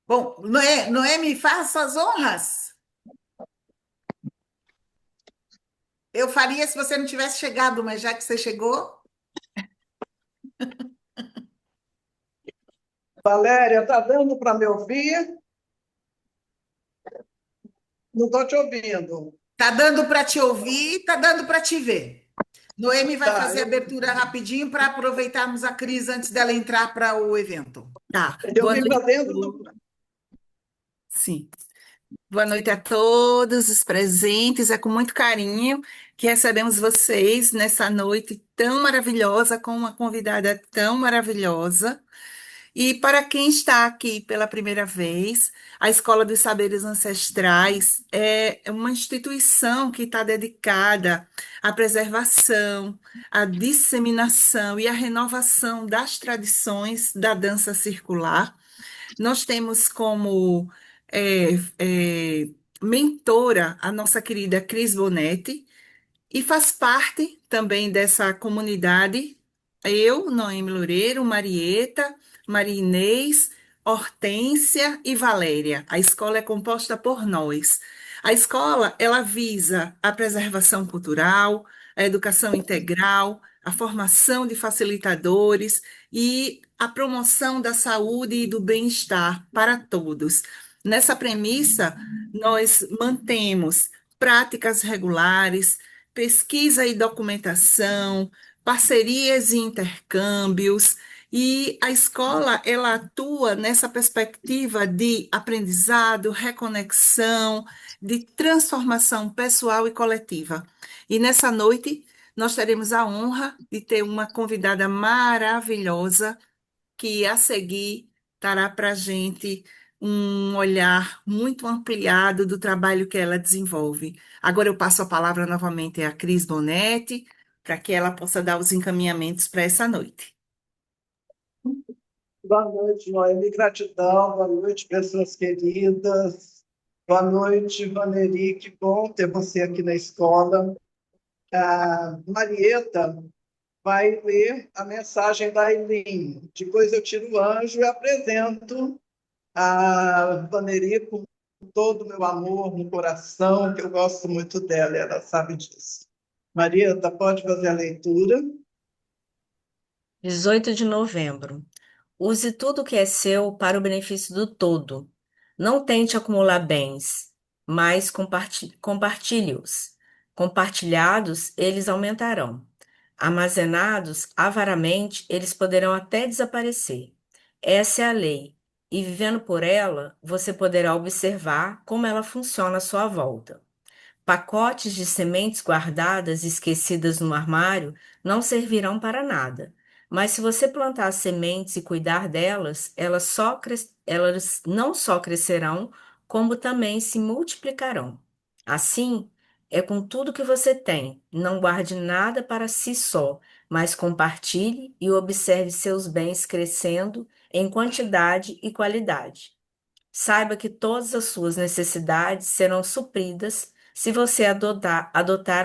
Bom, Noemi, faça as honras. Eu faria se você não tivesse chegado, mas já que você chegou, Valéria, tá dando para me ouvir? Não estou te ouvindo. tá dando para te ouvir, tá dando para te ver. Noemi vai Tá, fazer a abertura rapidinho para aproveitarmos a Cris antes dela entrar para o evento. Tá. eu Boa vim noite para a dentro do. todos. Sim. Boa noite a todos os presentes. É com muito carinho que recebemos vocês nessa noite tão maravilhosa, com uma convidada tão maravilhosa. E para quem está aqui pela primeira vez, a Escola dos Saberes Ancestrais é uma instituição que está dedicada à preservação, à disseminação e à renovação das tradições da dança circular. Nós temos como é, é, mentora a nossa querida Cris Bonetti, e faz parte também dessa comunidade eu, Noemi Loureiro, Marieta, Maria Inês, Hortência e Valéria. A escola é composta por nós. A escola, ela visa a preservação cultural, a educação integral, a formação de facilitadores e a promoção da saúde e do bem-estar para todos. Nessa premissa, nós mantemos práticas regulares, pesquisa e documentação, parcerias e intercâmbios, e a escola ela atua nessa perspectiva de aprendizado, reconexão, de transformação pessoal e coletiva. E nessa noite nós teremos a honra de ter uma convidada maravilhosa que a seguir dará para a gente um olhar muito ampliado do trabalho que ela desenvolve. Agora eu passo a palavra novamente à Cris Bonetti, para que ela possa dar os encaminhamentos para essa noite. Boa noite, Noemi. Gratidão. Boa noite, pessoas queridas. Boa noite, Valeri. Que bom ter você aqui na escola. A Marieta vai ler a mensagem da Eileen. Depois eu tiro o anjo e apresento a Valeri com todo o meu amor no coração, que eu gosto muito dela, ela sabe disso. Marieta, pode fazer a leitura. 18 de novembro. Use tudo o que é seu para o benefício do todo. Não tente acumular bens, mas compartilhe-os. Compartilhados, eles aumentarão. Armazenados avaramente, eles poderão até desaparecer. Essa é a lei, e vivendo por ela, você poderá observar como ela funciona à sua volta. Pacotes de sementes guardadas e esquecidas no armário não servirão para nada. Mas se você plantar sementes e cuidar delas, elas não só crescerão, como também se multiplicarão. Assim, é com tudo que você tem. Não guarde nada para si só, mas compartilhe e observe seus bens crescendo em quantidade e qualidade. Saiba que todas as suas necessidades serão supridas se você adotar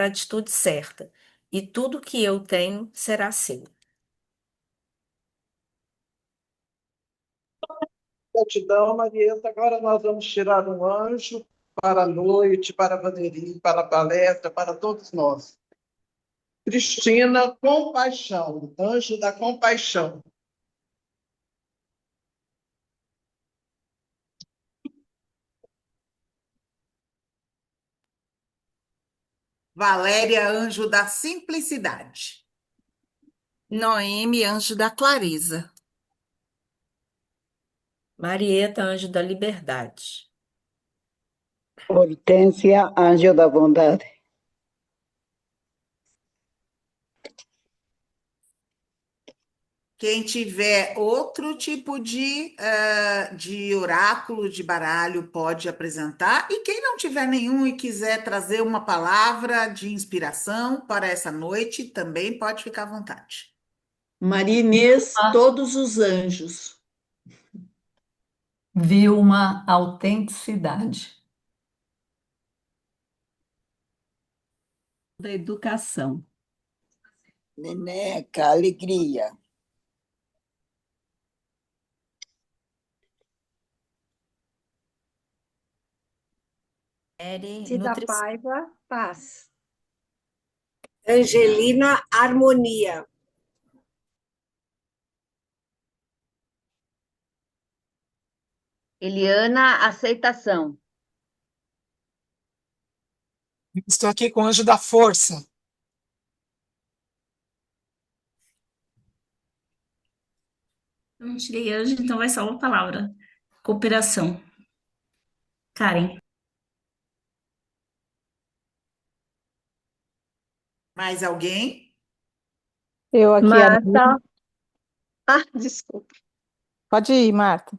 a atitude certa, e tudo que eu tenho será seu. Gratidão, Marieta. Agora nós vamos tirar um anjo para a noite, para a Valeri, para a palestra, para todos nós. Cristina, compaixão, anjo da compaixão. Valéria, anjo da simplicidade. Noemi, anjo da clareza. Marieta, anjo da liberdade. Hortência, anjo da bondade. Quem tiver outro tipo de oráculo, de baralho, pode apresentar. E quem não tiver nenhum e quiser trazer uma palavra de inspiração para essa noite, também pode ficar à vontade. Maria Inês, todos os anjos. Vilma, autenticidade. Da educação. Neneca, alegria. Cida Paiva, paz. Angelina, harmonia. Eliana, aceitação. Estou aqui com o anjo da força. Eu não tirei anjo, então vai só uma palavra. Cooperação. Karen. Mais alguém? Eu aqui, Marta. Ah, desculpa. pode ir, Marta.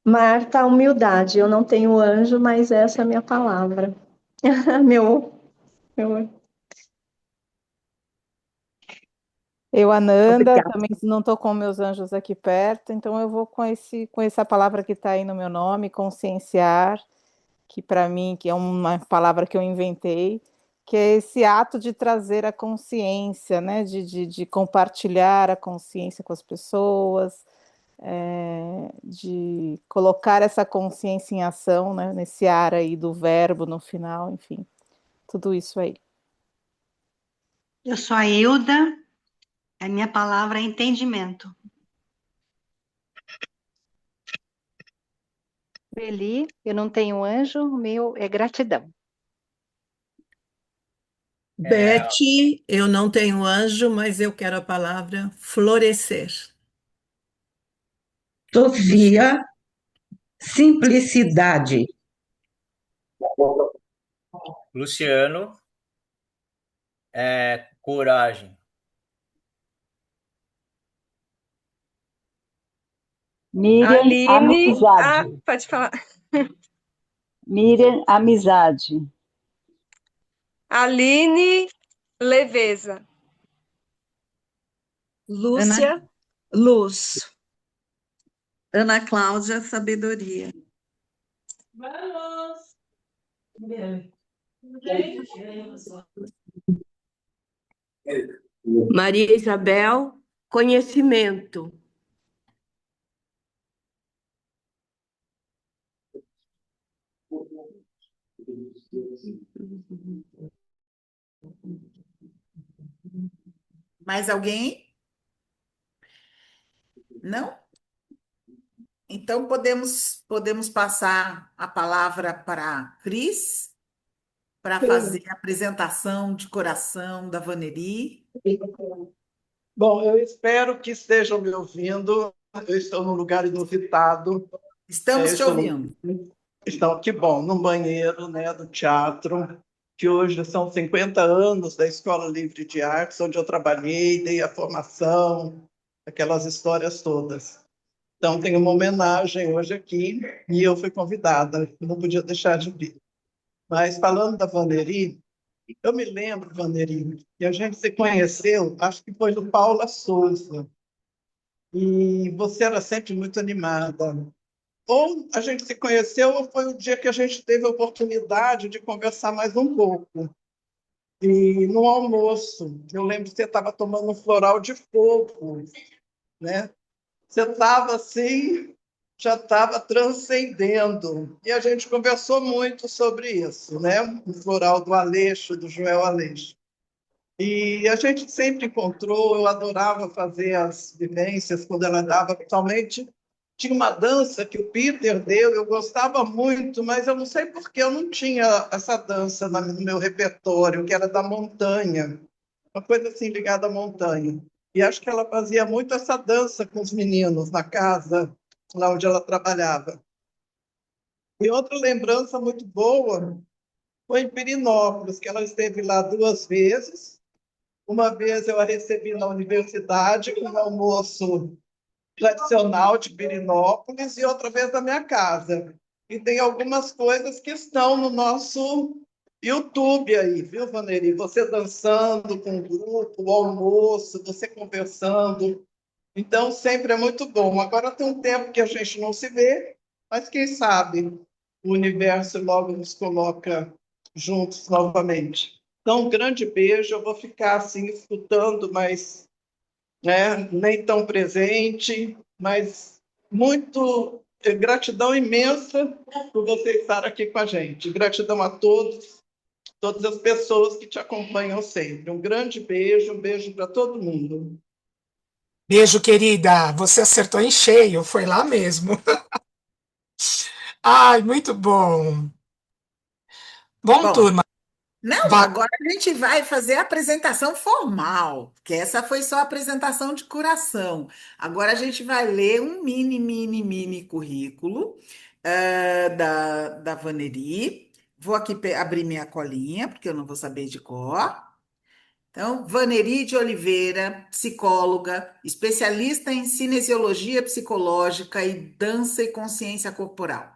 Marta, humildade. Eu não tenho anjo, mas essa é a minha palavra. Meu. Eu, Ananda, Obrigada. também não estou com meus anjos aqui perto, então eu vou com essa palavra que está aí no meu nome, conscienciar, que para mim que é uma palavra que eu inventei, que é esse ato de trazer a consciência, né, de compartilhar a consciência com as pessoas, de colocar essa consciência em ação, né, nesse ar aí do verbo no final, enfim, tudo isso aí. Eu sou a Hilda, a minha palavra é entendimento. Beli, eu não tenho anjo, o meu é gratidão. Beth, eu não tenho anjo, mas eu quero a palavra florescer. Sofia, simplicidade. Luciano, coragem. Miriam, Aline, amizade. pode falar. Miriam, amizade. Aline, leveza. Lúcia, luz. Ana Cláudia, sabedoria. Vamos! Maria Isabel, conhecimento. Mais alguém? Não? Então podemos passar a palavra para a Cris, para fazer a apresentação de coração da Vaneri. Bom, eu espero que estejam me ouvindo. Eu estou num lugar inusitado. Estamos te ouvindo. Que bom, num banheiro, né, do teatro, que hoje são 50 anos da Escola Livre de Artes, onde eu trabalhei, dei a formação, aquelas histórias todas. Então, tem uma homenagem hoje aqui, e eu fui convidada, não podia deixar de vir. Mas, falando da Vaneri, eu me lembro, Vaneri, que a gente se conheceu, acho que foi do Paula Souza, e você era sempre muito animada. Ou a gente se conheceu, ou foi o dia que a gente teve a oportunidade de conversar mais um pouco. E no almoço, eu lembro que você estava tomando um floral de fogo, né? Você estava assim, já estava transcendendo. E a gente conversou muito sobre isso, né? O floral do Aleixo, do Joel Aleixo. E a gente sempre encontrou, eu adorava fazer as vivências quando ela dava, principalmente tinha uma dança que o Peter deu, eu gostava muito, mas eu não sei por que eu não tinha essa dança no meu repertório, que era da montanha, uma coisa assim ligada à montanha. E acho que ela fazia muito essa dança com os meninos na casa, lá onde ela trabalhava. E outra lembrança muito boa foi em Pirinópolis, que ela esteve lá 2 vezes. Uma vez eu a recebi na universidade com um almoço tradicional de Pirinópolis e outra vez na minha casa. E tem algumas coisas que estão no nosso YouTube aí, viu, Vaneri? Você dançando com o grupo, o almoço, você conversando. Então, sempre é muito bom. Agora tem um tempo que a gente não se vê, mas quem sabe o universo logo nos coloca juntos novamente. Então, um grande beijo. Eu vou ficar assim escutando, mas nem tão presente, mas muito Gratidão imensa por você estar aqui com a gente. Gratidão a todos, todas as pessoas que te acompanham sempre. Um beijo para todo mundo. Beijo, querida. Você acertou em cheio, foi lá mesmo. Ai, muito bom. Bom, Bom, turma. não, agora a gente vai fazer a apresentação formal, que essa foi só a apresentação de curação. Agora a gente vai ler um mini currículo da Vaneri. Vou aqui abrir minha colinha, porque eu não vou saber de cor. Então, Vaneri de Oliveira, psicóloga, especialista em cinesiologia psicológica e dança e consciência corporal.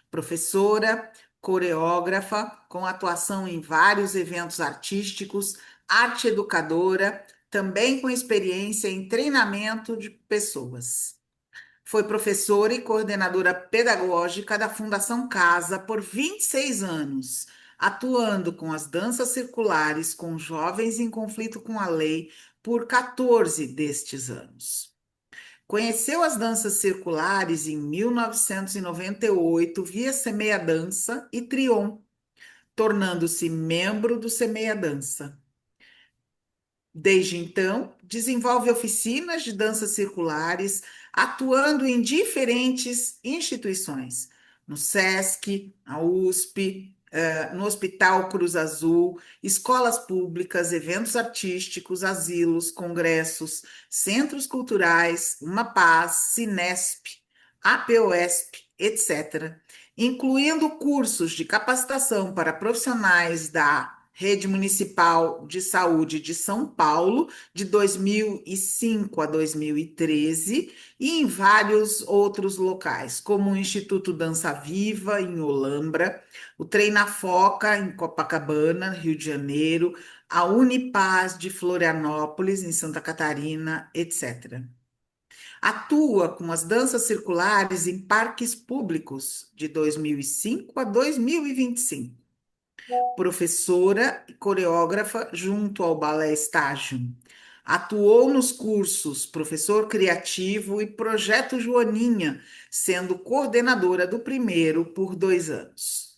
Professora, coreógrafa, com atuação em vários eventos artísticos, arte educadora, também com experiência em treinamento de pessoas. Foi professora e coordenadora pedagógica da Fundação Casa por 26 anos, atuando com as danças circulares com jovens em conflito com a lei por 14 destes anos. Conheceu as danças circulares em 1998 via Semeia Dança e Trion, tornando-se membro do Semeia Dança. Desde então, desenvolve oficinas de danças circulares, atuando em diferentes instituições, no SESC, na USP, no Hospital Cruz Azul, escolas públicas, eventos artísticos, asilos, congressos, centros culturais, Uma Paz, Cinesp, APOESP, etc., incluindo cursos de capacitação para profissionais da Rede Municipal de Saúde de São Paulo, de 2005 a 2013, e em vários outros locais, como o Instituto Dança Viva, em Olambra, o Treina Foca, em Copacabana, Rio de Janeiro, a Unipaz de Florianópolis, em Santa Catarina, etc. Atua com as danças circulares em parques públicos, de 2005 a 2025. Professora e coreógrafa junto ao Balé Estágio. Atuou nos cursos Professor Criativo e Projeto Joaninha, sendo coordenadora do primeiro por 2 anos.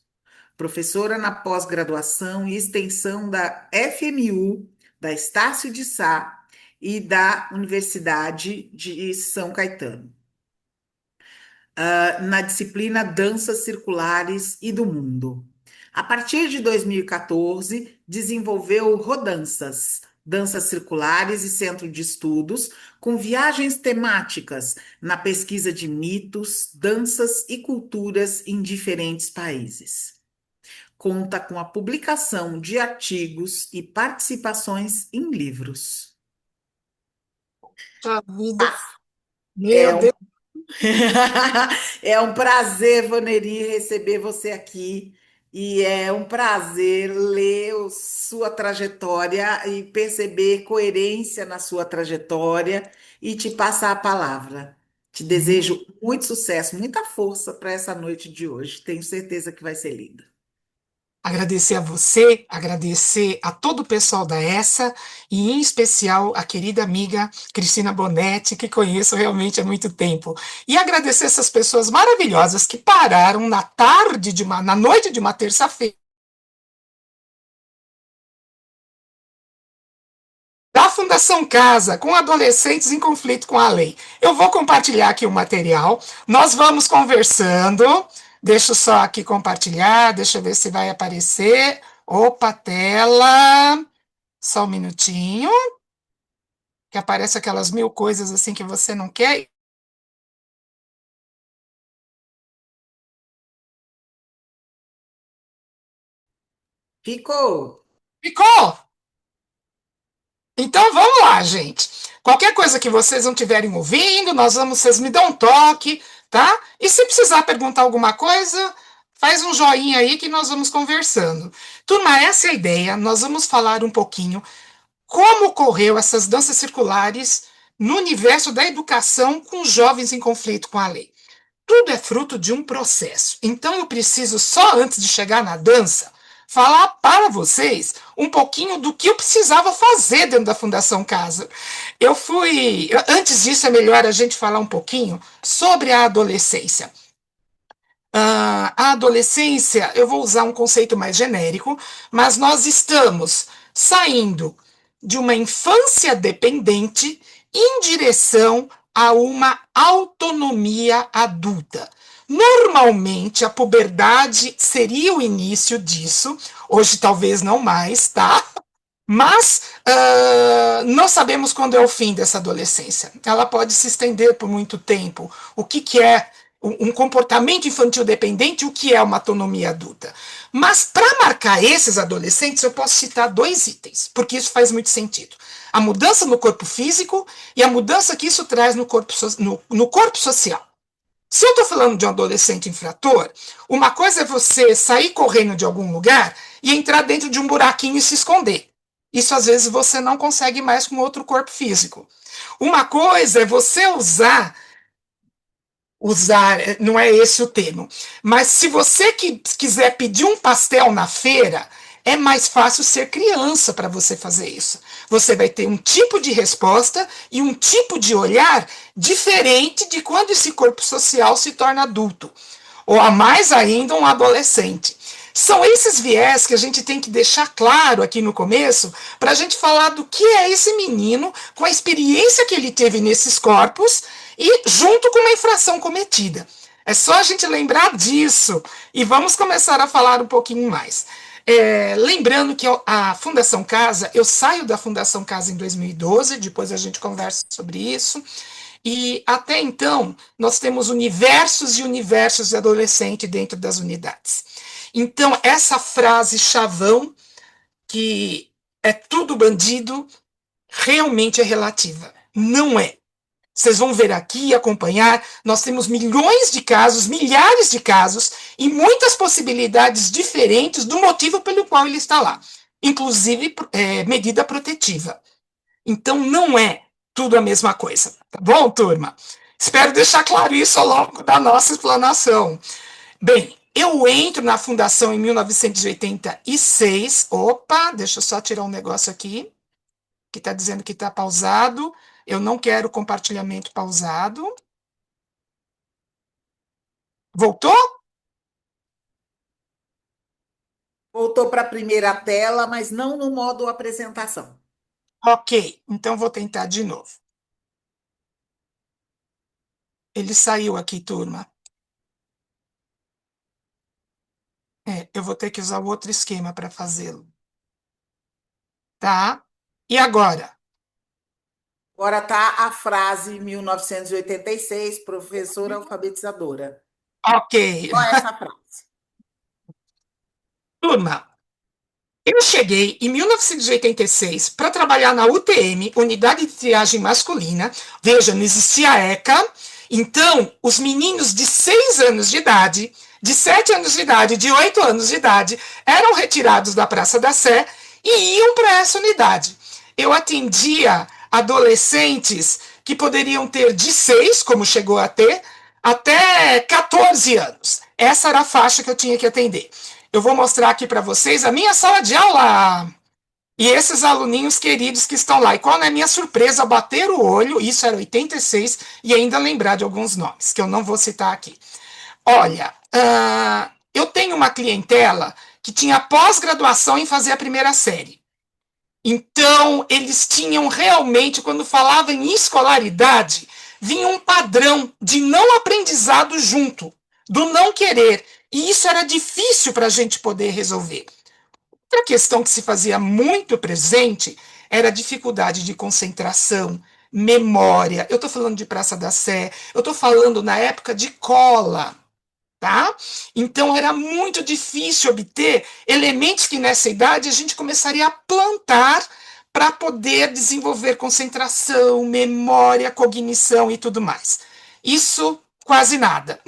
Professora na pós-graduação e extensão da FMU, da Estácio de Sá e da Universidade de São Caetano. Na disciplina Danças Circulares e do Mundo. A partir de 2014, desenvolveu Rodanças, Danças Circulares e Centro de Estudos, com viagens temáticas na pesquisa de mitos, danças e culturas em diferentes países. Conta com a publicação de artigos e participações em livros. Vida. Meu Deus. É um prazer, Vaneri, receber você aqui. E é um prazer ler sua trajetória e perceber coerência na sua trajetória e te passar a palavra. Te desejo muito sucesso, muita força para essa noite de hoje. Tenho certeza que vai ser linda. Agradecer a você, agradecer a todo o pessoal da ESSA e, em especial, a querida amiga Cristina Bonetti, que conheço realmente há muito tempo. E agradecer essas pessoas maravilhosas que pararam na noite de uma terça-feira da Fundação Casa, com adolescentes em conflito com a lei. Eu vou compartilhar aqui o material, nós vamos conversando. Deixa eu só aqui compartilhar, deixa eu ver se vai aparecer. Opa, tela. Só um minutinho. Que aparece aquelas 1000 coisas assim que você não quer. Ficou? Ficou? Então vamos lá, gente. Qualquer coisa que vocês não estiverem ouvindo, vocês me dão um toque, tá? E se precisar perguntar alguma coisa, faz um joinha aí que nós vamos conversando. Turma, essa é a ideia. Nós vamos falar um pouquinho como ocorreu essas danças circulares no universo da educação com jovens em conflito com a lei. Tudo é fruto de um processo. Então eu preciso, só antes de chegar na dança, falar para vocês um pouquinho do que eu precisava fazer dentro da Fundação Casa. Antes disso, é melhor a gente falar um pouquinho sobre a adolescência. A adolescência, eu vou usar um conceito mais genérico, mas nós estamos saindo de uma infância dependente em direção a uma autonomia adulta. Normalmente, a puberdade seria o início disso, hoje talvez não mais, tá? Mas não sabemos quando é o fim dessa adolescência. Ela pode se estender por muito tempo. O que é um comportamento infantil dependente, o que é uma autonomia adulta. Mas, para marcar esses adolescentes, eu posso citar 2 itens, porque isso faz muito sentido. A mudança no corpo físico e a mudança que isso traz no corpo social. Se eu estou falando de um adolescente infrator, uma coisa é você sair correndo de algum lugar e entrar dentro de um buraquinho e se esconder. Isso, às vezes, você não consegue mais com outro corpo físico. Uma coisa é você usar, não é esse o termo, mas se você quiser pedir um pastel na feira, é mais fácil ser criança para você fazer isso. Você vai ter um tipo de resposta e um tipo de olhar diferente de quando esse corpo social se torna adulto, ou a mais ainda um adolescente. São esses viés que a gente tem que deixar claro aqui no começo, para a gente falar do que é esse menino, com a experiência que ele teve nesses corpos, e junto com uma infração cometida. É só a gente lembrar disso, e vamos começar a falar um pouquinho mais. Lembrando que a Fundação Casa, eu saio da Fundação Casa em 2012, depois a gente conversa sobre isso, e até então nós temos universos e universos de adolescente dentro das unidades. Então, essa frase chavão, que é tudo bandido, realmente é relativa. Não é. Vocês vão ver aqui e acompanhar, nós temos milhões de casos, milhares de casos, e muitas possibilidades diferentes do motivo pelo qual ele está lá. Inclusive, medida protetiva. Então, não é tudo a mesma coisa. Tá bom, turma? Espero deixar claro isso ao longo da nossa explanação. Bem, eu entro na fundação em 1986. Opa, deixa eu só tirar um negócio aqui, que está dizendo que está pausado. Eu não quero compartilhamento pausado. Voltou? Voltou para a primeira tela, mas não no modo apresentação. Ok, então vou tentar de novo. Ele saiu aqui, turma. Eu vou ter que usar o outro esquema para fazê-lo. Tá? E agora? Agora está a frase 1986, professora alfabetizadora. Ok. Qual é essa frase? Turma, eu cheguei em 1986 para trabalhar na UTM, Unidade de Triagem Masculina. Veja, não existia a ECA. Então, os meninos de 6 anos de idade, de 7 anos de idade, de 8 anos de idade, eram retirados da Praça da Sé e iam para essa unidade. Eu atendia adolescentes que poderiam ter de 6, como chegou a ter, até 14 anos. Essa era a faixa que eu tinha que atender. Eu vou mostrar aqui para vocês a minha sala de aula e esses aluninhos queridos que estão lá. E qual é a minha surpresa, bater o olho, isso era 86, e ainda lembrar de alguns nomes, que eu não vou citar aqui. Olha, eu tenho uma clientela que tinha pós-graduação em fazer a primeira série. Então, eles tinham realmente, quando falavam em escolaridade, vinha um padrão de não aprendizado junto, do não querer. E isso era difícil para a gente poder resolver. Outra questão que se fazia muito presente era a dificuldade de concentração, memória. Eu estou falando de Praça da Sé, eu estou falando na época de cola. Tá? Então era muito difícil obter elementos que nessa idade a gente começaria a plantar para poder desenvolver concentração, memória, cognição e tudo mais. Isso quase nada.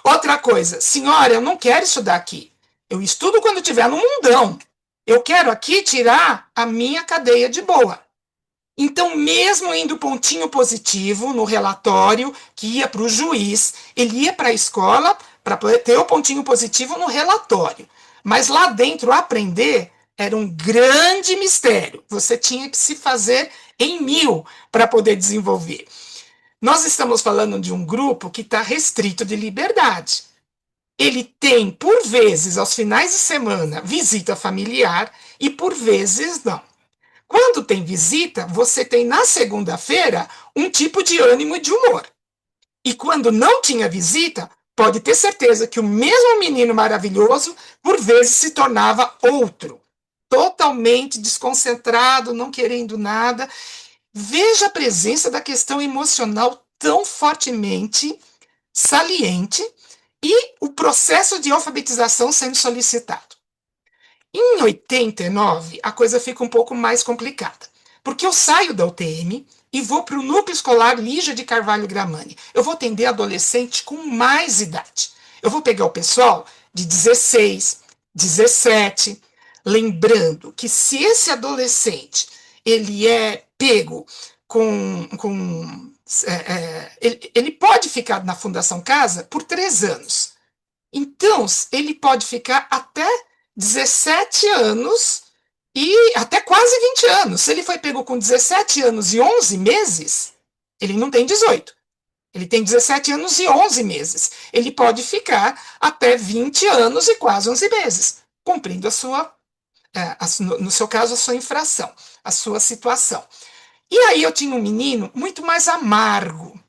Outra coisa, senhora, eu não quero estudar aqui. Eu estudo quando estiver no mundão. Eu quero aqui tirar a minha cadeia de boa. Então, mesmo indo pontinho positivo no relatório, que ia para o juiz, ele ia para a escola para ter o pontinho positivo no relatório. Mas lá dentro, aprender era um grande mistério. Você tinha que se fazer em 1000 para poder desenvolver. Nós estamos falando de um grupo que está restrito de liberdade. Ele tem, por vezes, aos finais de semana, visita familiar e, por vezes, não. Quando tem visita, você tem na segunda-feira um tipo de ânimo e de humor. E quando não tinha visita, pode ter certeza que o mesmo menino maravilhoso, por vezes, se tornava outro. Totalmente desconcentrado, não querendo nada. Veja a presença da questão emocional tão fortemente saliente e o processo de alfabetização sendo solicitado. Em 89, a coisa fica um pouco mais complicada, porque eu saio da UTM e vou para o Núcleo Escolar Lígia de Carvalho Gramani. Eu vou atender adolescente com mais idade. Eu vou pegar o pessoal de 16, 17, lembrando que se esse adolescente ele é pego ele pode ficar na Fundação Casa por 3 anos. Então, ele pode ficar até 17 anos e até quase 20 anos. Se ele foi pego com 17 anos e 11 meses, ele não tem 18. Ele tem 17 anos e 11 meses. Ele pode ficar até 20 anos e quase 11 meses, cumprindo no seu caso, a sua infração, a sua situação. E aí eu tinha um menino muito mais amargo.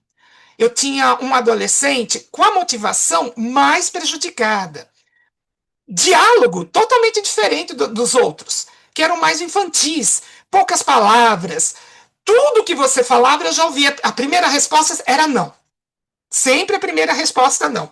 Eu tinha um adolescente com a motivação mais prejudicada. Diálogo totalmente diferente dos outros, que eram mais infantis, poucas palavras. Tudo que você falava eu já ouvia. A primeira resposta era não. Sempre a primeira resposta não.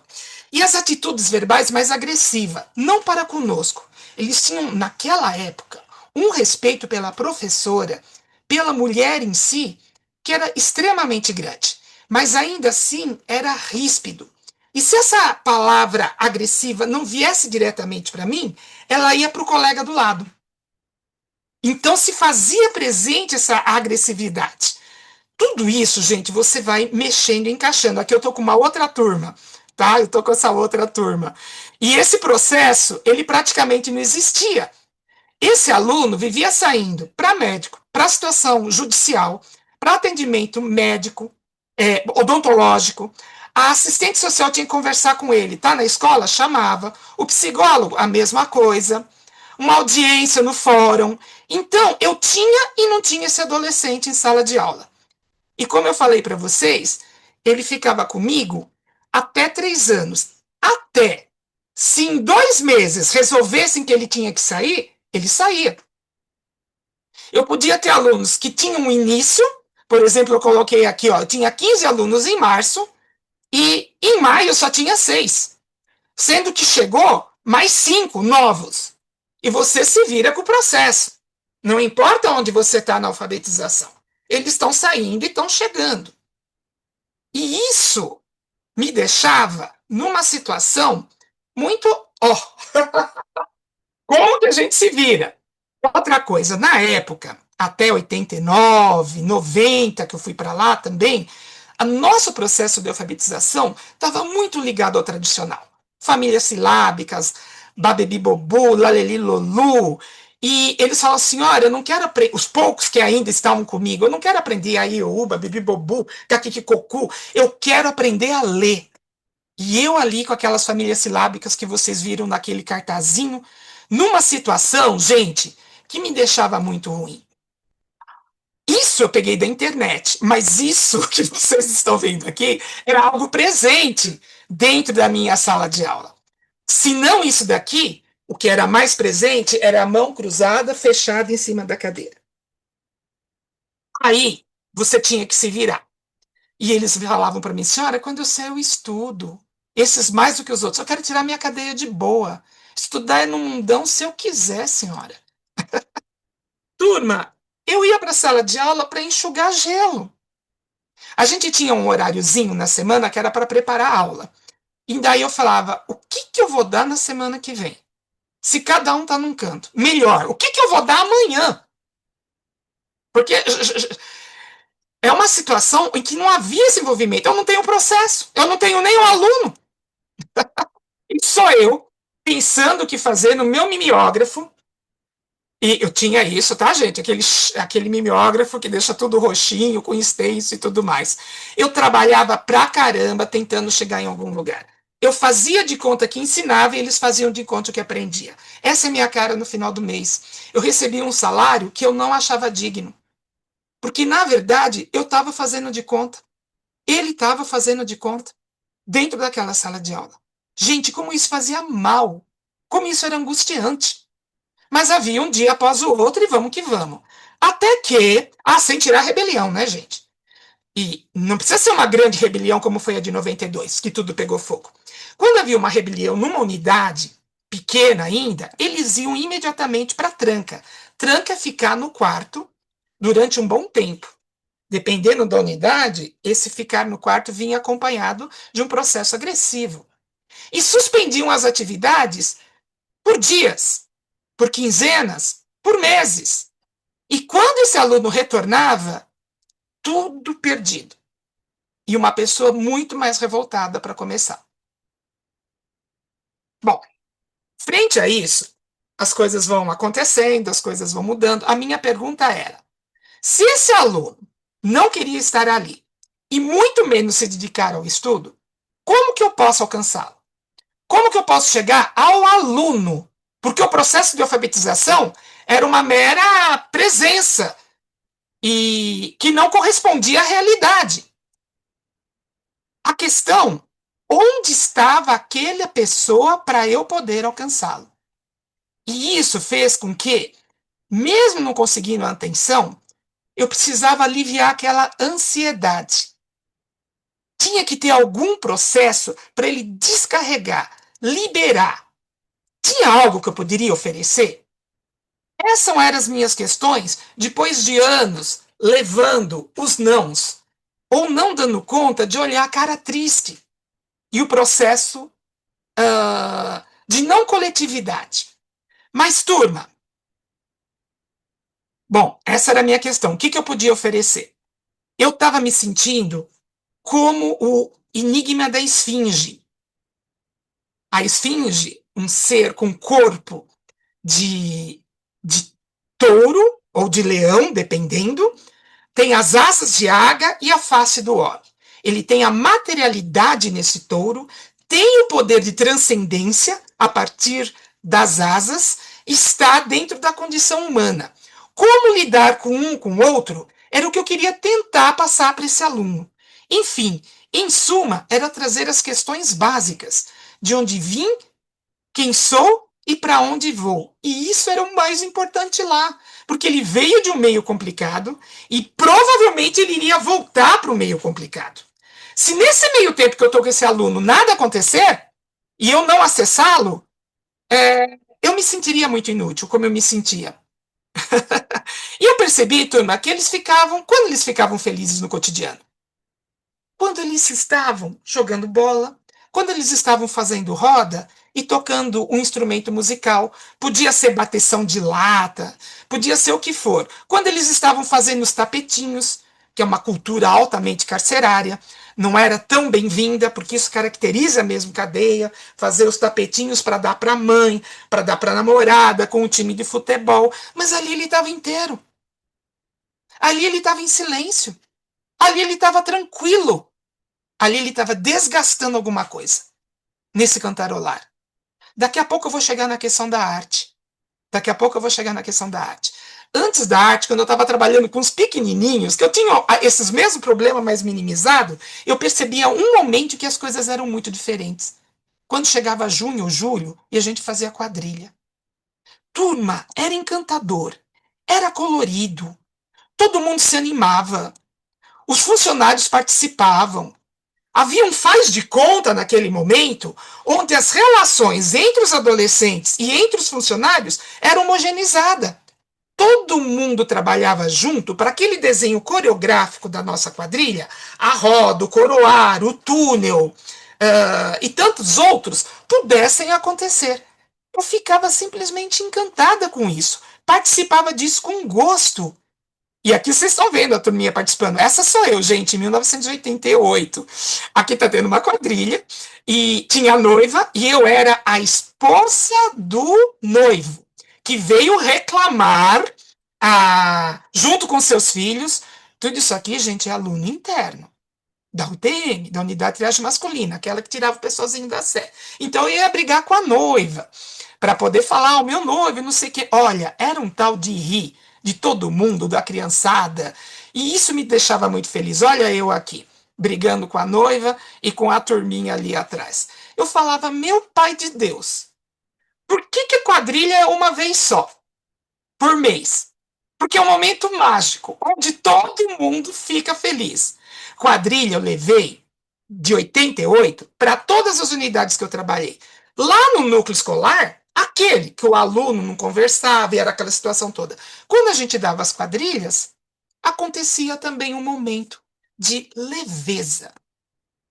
E as atitudes verbais mais agressivas, não para conosco. Eles tinham, naquela época, um respeito pela professora, pela mulher em si, que era extremamente grande. Mas ainda assim era ríspido. E se essa palavra agressiva não viesse diretamente para mim, ela ia para o colega do lado. Então se fazia presente essa agressividade. Tudo isso, gente, você vai mexendo e encaixando. Aqui eu estou com uma outra turma, tá? Eu estou com essa outra turma. E esse processo, ele praticamente não existia. Esse aluno vivia saindo para médico, para situação judicial, para atendimento médico, odontológico. A assistente social tinha que conversar com ele, tá? Na escola, chamava. O psicólogo, a mesma coisa. Uma audiência no fórum. Então, eu tinha e não tinha esse adolescente em sala de aula. E como eu falei para vocês, ele ficava comigo até 3 anos. Até se em 2 meses resolvessem que ele tinha que sair, ele saía. Eu podia ter alunos que tinham um início, por exemplo, eu coloquei aqui, ó, eu tinha 15 alunos em março, e em maio só tinha 6. Sendo que chegou mais 5 novos. E você se vira com o processo. Não importa onde você está na alfabetização. Eles estão saindo e estão chegando. E isso me deixava numa situação muito... Como que a gente se vira? Outra coisa, na época, até 89, 90, que eu fui para lá também, o nosso processo de alfabetização estava muito ligado ao tradicional. Famílias silábicas, babebi bobu, laleli lolu. E eles falam assim, olha, eu não quero aprender, os poucos que ainda estavam comigo, eu não quero aprender a iuba, bibi bobu, caquiquicocu, eu quero aprender a ler. E eu ali com aquelas famílias silábicas que vocês viram naquele cartazinho, numa situação, gente, que me deixava muito ruim. Isso eu peguei da internet, mas isso que vocês estão vendo aqui era algo presente dentro da minha sala de aula. Se não isso daqui, o que era mais presente era a mão cruzada, fechada em cima da cadeira. Aí, você tinha que se virar. E eles falavam para mim, senhora, quando eu sair eu estudo. Esses mais do que os outros. Eu quero tirar minha cadeia de boa. Estudar é no mundão se eu quiser, senhora. Turma, eu ia para a sala de aula para enxugar gelo. A gente tinha um horáriozinho na semana que era para preparar a aula. E daí eu falava, o que eu vou dar na semana que vem? Se cada um está num canto. Melhor, o que eu vou dar amanhã? Porque é uma situação em que não havia esse envolvimento. Eu não tenho processo. Eu não tenho nem um aluno. E sou eu pensando o que fazer no meu mimeógrafo. E eu tinha isso, tá, gente? Aquele mimeógrafo que deixa tudo roxinho, com extenso e tudo mais. Eu trabalhava pra caramba tentando chegar em algum lugar. Eu fazia de conta que ensinava e eles faziam de conta que aprendia. Essa é a minha cara no final do mês. Eu recebia um salário que eu não achava digno. Porque, na verdade, eu estava fazendo de conta. Ele estava fazendo de conta dentro daquela sala de aula. Gente, como isso fazia mal. Como isso era angustiante. Mas havia um dia após o outro e vamos que vamos. Até que, sem tirar a rebelião, né, gente? E não precisa ser uma grande rebelião como foi a de 92, que tudo pegou fogo. Quando havia uma rebelião numa unidade, pequena ainda, eles iam imediatamente para a tranca. Tranca é ficar no quarto durante um bom tempo. Dependendo da unidade, esse ficar no quarto vinha acompanhado de um processo agressivo. E suspendiam as atividades por dias, por quinzenas, por meses. E quando esse aluno retornava, tudo perdido. E uma pessoa muito mais revoltada para começar. Bom, frente a isso, as coisas vão acontecendo, as coisas vão mudando. A minha pergunta era: se esse aluno não queria estar ali e muito menos se dedicar ao estudo, como que eu posso alcançá-lo? Como que eu posso chegar ao aluno? Porque o processo de alfabetização era uma mera presença e que não correspondia à realidade. A questão, onde estava aquela pessoa para eu poder alcançá-lo? E isso fez com que, mesmo não conseguindo a atenção, eu precisava aliviar aquela ansiedade. Tinha que ter algum processo para ele descarregar, liberar. Tinha algo que eu poderia oferecer? Essas eram as minhas questões depois de anos levando os nãos, ou não dando conta de olhar a cara triste e o processo de não coletividade. Mas, turma, bom, essa era a minha questão. O que eu podia oferecer? Eu estava me sentindo como o enigma da esfinge. A esfinge, um ser com corpo de touro ou de leão, dependendo, tem as asas de águia e a face do homem. Ele tem a materialidade nesse touro, tem o poder de transcendência a partir das asas, está dentro da condição humana. Como lidar com um com o outro era o que eu queria tentar passar para esse aluno. Enfim, em suma, era trazer as questões básicas de onde vim, quem sou e para onde vou. E isso era o mais importante lá, porque ele veio de um meio complicado e provavelmente ele iria voltar para o meio complicado. Se nesse meio tempo que eu estou com esse aluno nada acontecer e eu não acessá-lo, eu me sentiria muito inútil, como eu me sentia. E eu percebi, turma, que quando eles ficavam felizes no cotidiano? Quando eles estavam jogando bola, quando eles estavam fazendo roda e tocando um instrumento musical. Podia ser bateção de lata, podia ser o que for. Quando eles estavam fazendo os tapetinhos, que é uma cultura altamente carcerária, não era tão bem-vinda, porque isso caracteriza mesmo cadeia, fazer os tapetinhos para dar para a mãe, para dar para a namorada, com o time de futebol. Mas ali ele estava inteiro. Ali ele estava em silêncio. Ali ele estava tranquilo. Ali ele estava desgastando alguma coisa, nesse cantarolar. Daqui a pouco eu vou chegar na questão da arte. Antes da arte, quando eu estava trabalhando com os pequenininhos, que eu tinha esses mesmos problemas, mas minimizado, eu percebia um momento que as coisas eram muito diferentes. Quando chegava junho ou julho, e a gente fazia quadrilha. Turma, era encantador, era colorido, todo mundo se animava, os funcionários participavam. Havia um faz de conta naquele momento, onde as relações entre os adolescentes e entre os funcionários eram homogeneizadas. Todo mundo trabalhava junto para aquele desenho coreográfico da nossa quadrilha, a roda, o coroar, o túnel e tantos outros pudessem acontecer. Eu ficava simplesmente encantada com isso, participava disso com gosto. E aqui vocês estão vendo a turminha participando. Essa sou eu, gente, em 1988. Aqui tá tendo uma quadrilha, e tinha a noiva, e eu era a esposa do noivo, que veio reclamar, junto com seus filhos. Tudo isso aqui, gente, é aluno interno da UTM, da Unidade de Triagem Masculina, aquela que tirava o pessoalzinho da sé. Então eu ia brigar com a noiva, para poder falar, o meu noivo, não sei o quê. Olha, era um tal de rir de todo mundo, da criançada, e isso me deixava muito feliz. Olha eu aqui, brigando com a noiva e com a turminha ali atrás. Eu falava, meu pai de Deus, por que quadrilha é uma vez só, por mês? Porque é um momento mágico, onde todo mundo fica feliz. Quadrilha eu levei de 88 para todas as unidades que eu trabalhei. Lá no núcleo escolar, aquele que o aluno não conversava e era aquela situação toda. Quando a gente dava as quadrilhas, acontecia também um momento de leveza.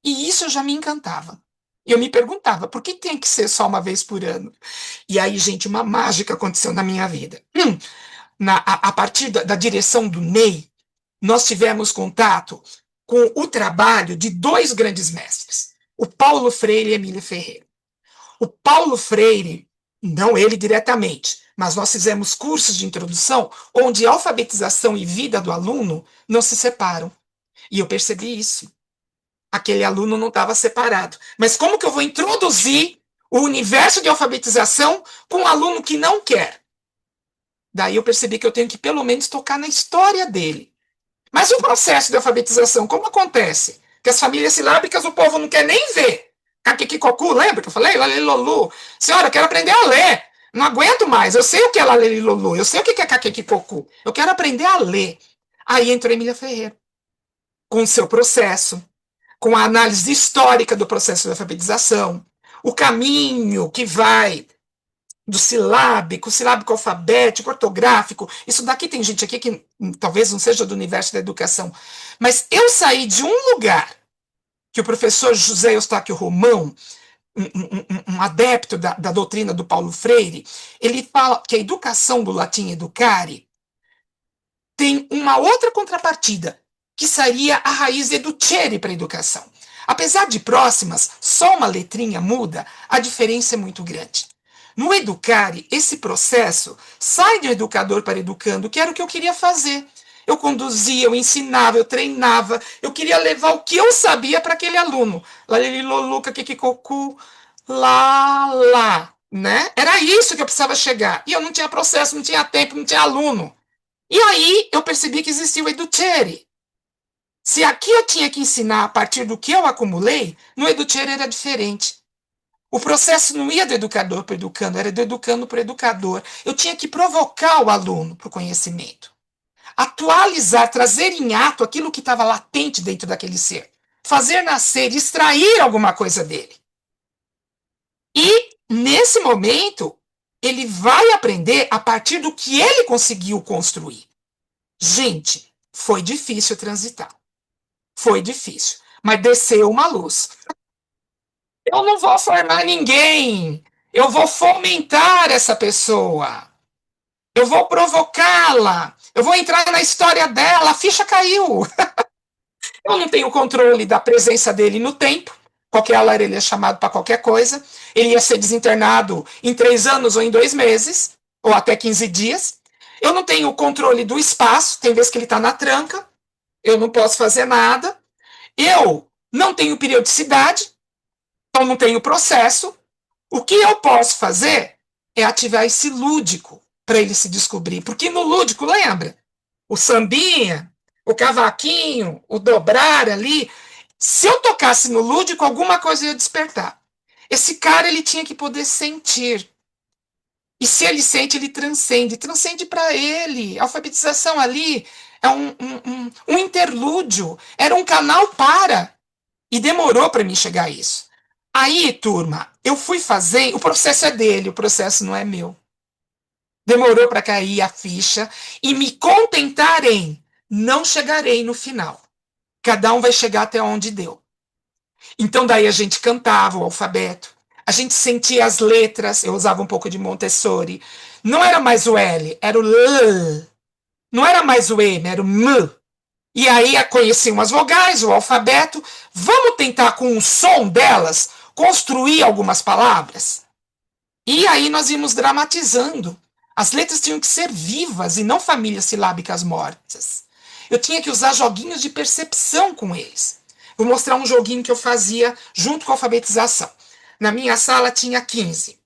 E isso já me encantava. Eu me perguntava, por que tem que ser só uma vez por ano? E aí, gente, uma mágica aconteceu na minha vida. A partir da direção do Ney, nós tivemos contato com o trabalho de dois grandes mestres, o Paulo Freire e Emília Ferreira. O Paulo Freire, não ele diretamente, mas nós fizemos cursos de introdução onde alfabetização e vida do aluno não se separam. E eu percebi isso. Aquele aluno não estava separado. Mas como que eu vou introduzir o universo de alfabetização com um aluno que não quer? Daí eu percebi que eu tenho que, pelo menos, tocar na história dele. Mas o processo de alfabetização, como acontece? Que as famílias silábicas o povo não quer nem ver. Caquiquicocu, lembra que eu falei? Lalilolu. Senhora, eu quero aprender a ler. Não aguento mais. Eu sei o que é Lalilolu. Eu sei o que é Caquiquicocu. Eu quero aprender a ler. Aí entrou Emília Ferreira. Com o seu processo. Com a análise histórica do processo de alfabetização. O caminho que vai do silábico alfabético, ortográfico. Isso daqui tem gente aqui que talvez não seja do universo da educação. Mas eu saí de um lugar que o professor José Eustáquio Romão, um adepto da doutrina do Paulo Freire, ele fala que a educação do latim educare tem uma outra contrapartida, que seria a raiz educere para a educação. Apesar de próximas, só uma letrinha muda, a diferença é muito grande. No educare, esse processo sai de um educador para educando, que era o que eu queria fazer. Eu conduzia, eu ensinava, eu treinava, eu queria levar o que eu sabia para aquele aluno. Laliloluca, kikikoku, lá, né? Era isso que eu precisava chegar. E eu não tinha processo, não tinha tempo, não tinha aluno. E aí eu percebi que existia o educere. Se aqui eu tinha que ensinar a partir do que eu acumulei, no educere era diferente. O processo não ia do educador para o educando, era do educando para o educador. Eu tinha que provocar o aluno para o conhecimento. Atualizar, trazer em ato aquilo que estava latente dentro daquele ser. Fazer nascer, extrair alguma coisa dele. E, nesse momento, ele vai aprender a partir do que ele conseguiu construir. Gente, foi difícil transitar. Foi difícil. Mas desceu uma luz. Eu não vou formar ninguém. Eu vou fomentar essa pessoa. Eu vou provocá-la. Eu vou entrar na história dela. A ficha caiu. Eu não tenho controle da presença dele no tempo. Qualquer hora ele é chamado para qualquer coisa. Ele ia ser desinternado em 3 anos ou em 2 meses, ou até 15 dias. Eu não tenho controle do espaço. Tem vezes que ele está na tranca. Eu não posso fazer nada. Eu não tenho periodicidade. Então não tenho processo. O que eu posso fazer é ativar esse lúdico para ele se descobrir. Porque no lúdico, lembra? O sambinha, o cavaquinho, o dobrar ali. Se eu tocasse no lúdico, alguma coisa ia despertar. Esse cara, ele tinha que poder sentir. E se ele sente, ele transcende. Transcende para ele. A alfabetização ali é um interlúdio. Era um canal para. E demorou para mim chegar a isso. Aí, turma, eu fui fazer. O processo é dele, o processo não é meu. Demorou para cair a ficha e me contentar em não chegarei no final. Cada um vai chegar até onde deu. Então, daí a gente cantava o alfabeto, a gente sentia as letras, eu usava um pouco de Montessori. Não era mais o L, era o L. Não era mais o M, era o M. E aí conheciam as vogais, o alfabeto. Vamos tentar, com o som delas, construir algumas palavras? E aí nós íamos dramatizando. As letras tinham que ser vivas e não famílias silábicas mortas. Eu tinha que usar joguinhos de percepção com eles. Vou mostrar um joguinho que eu fazia junto com a alfabetização. Na minha sala tinha 15.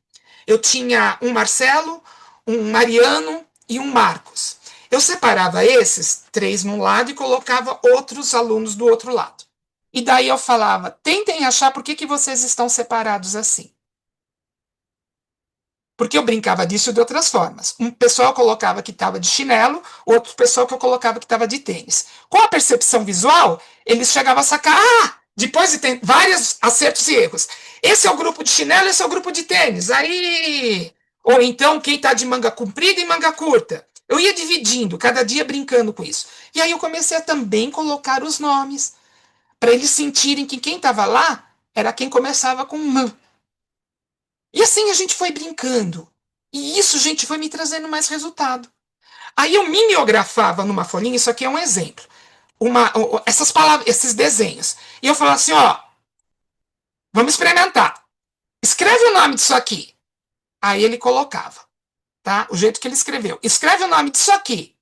Eu tinha um Marcelo, um Mariano e um Marcos. Eu separava esses 3 num lado e colocava outros alunos do outro lado. E daí eu falava, tentem achar por que vocês estão separados assim. Porque eu brincava disso de outras formas. Um pessoal colocava que estava de chinelo, outro pessoal que eu colocava que estava de tênis. Com a percepção visual, eles chegavam a sacar, depois de ter vários acertos e erros. Esse é o grupo de chinelo, esse é o grupo de tênis. Aí, ou então quem está de manga comprida e manga curta. Eu ia dividindo, cada dia brincando com isso. E aí eu comecei a também colocar os nomes, para eles sentirem que quem estava lá era quem começava com M. E assim a gente foi brincando. E isso, gente, foi me trazendo mais resultado. Aí eu mimeografava numa folhinha, isso aqui é um exemplo. Essas palavras, esses desenhos. E eu falava assim, ó, vamos experimentar. Escreve o nome disso aqui. Aí ele colocava, tá? O jeito que ele escreveu. Escreve o nome disso aqui.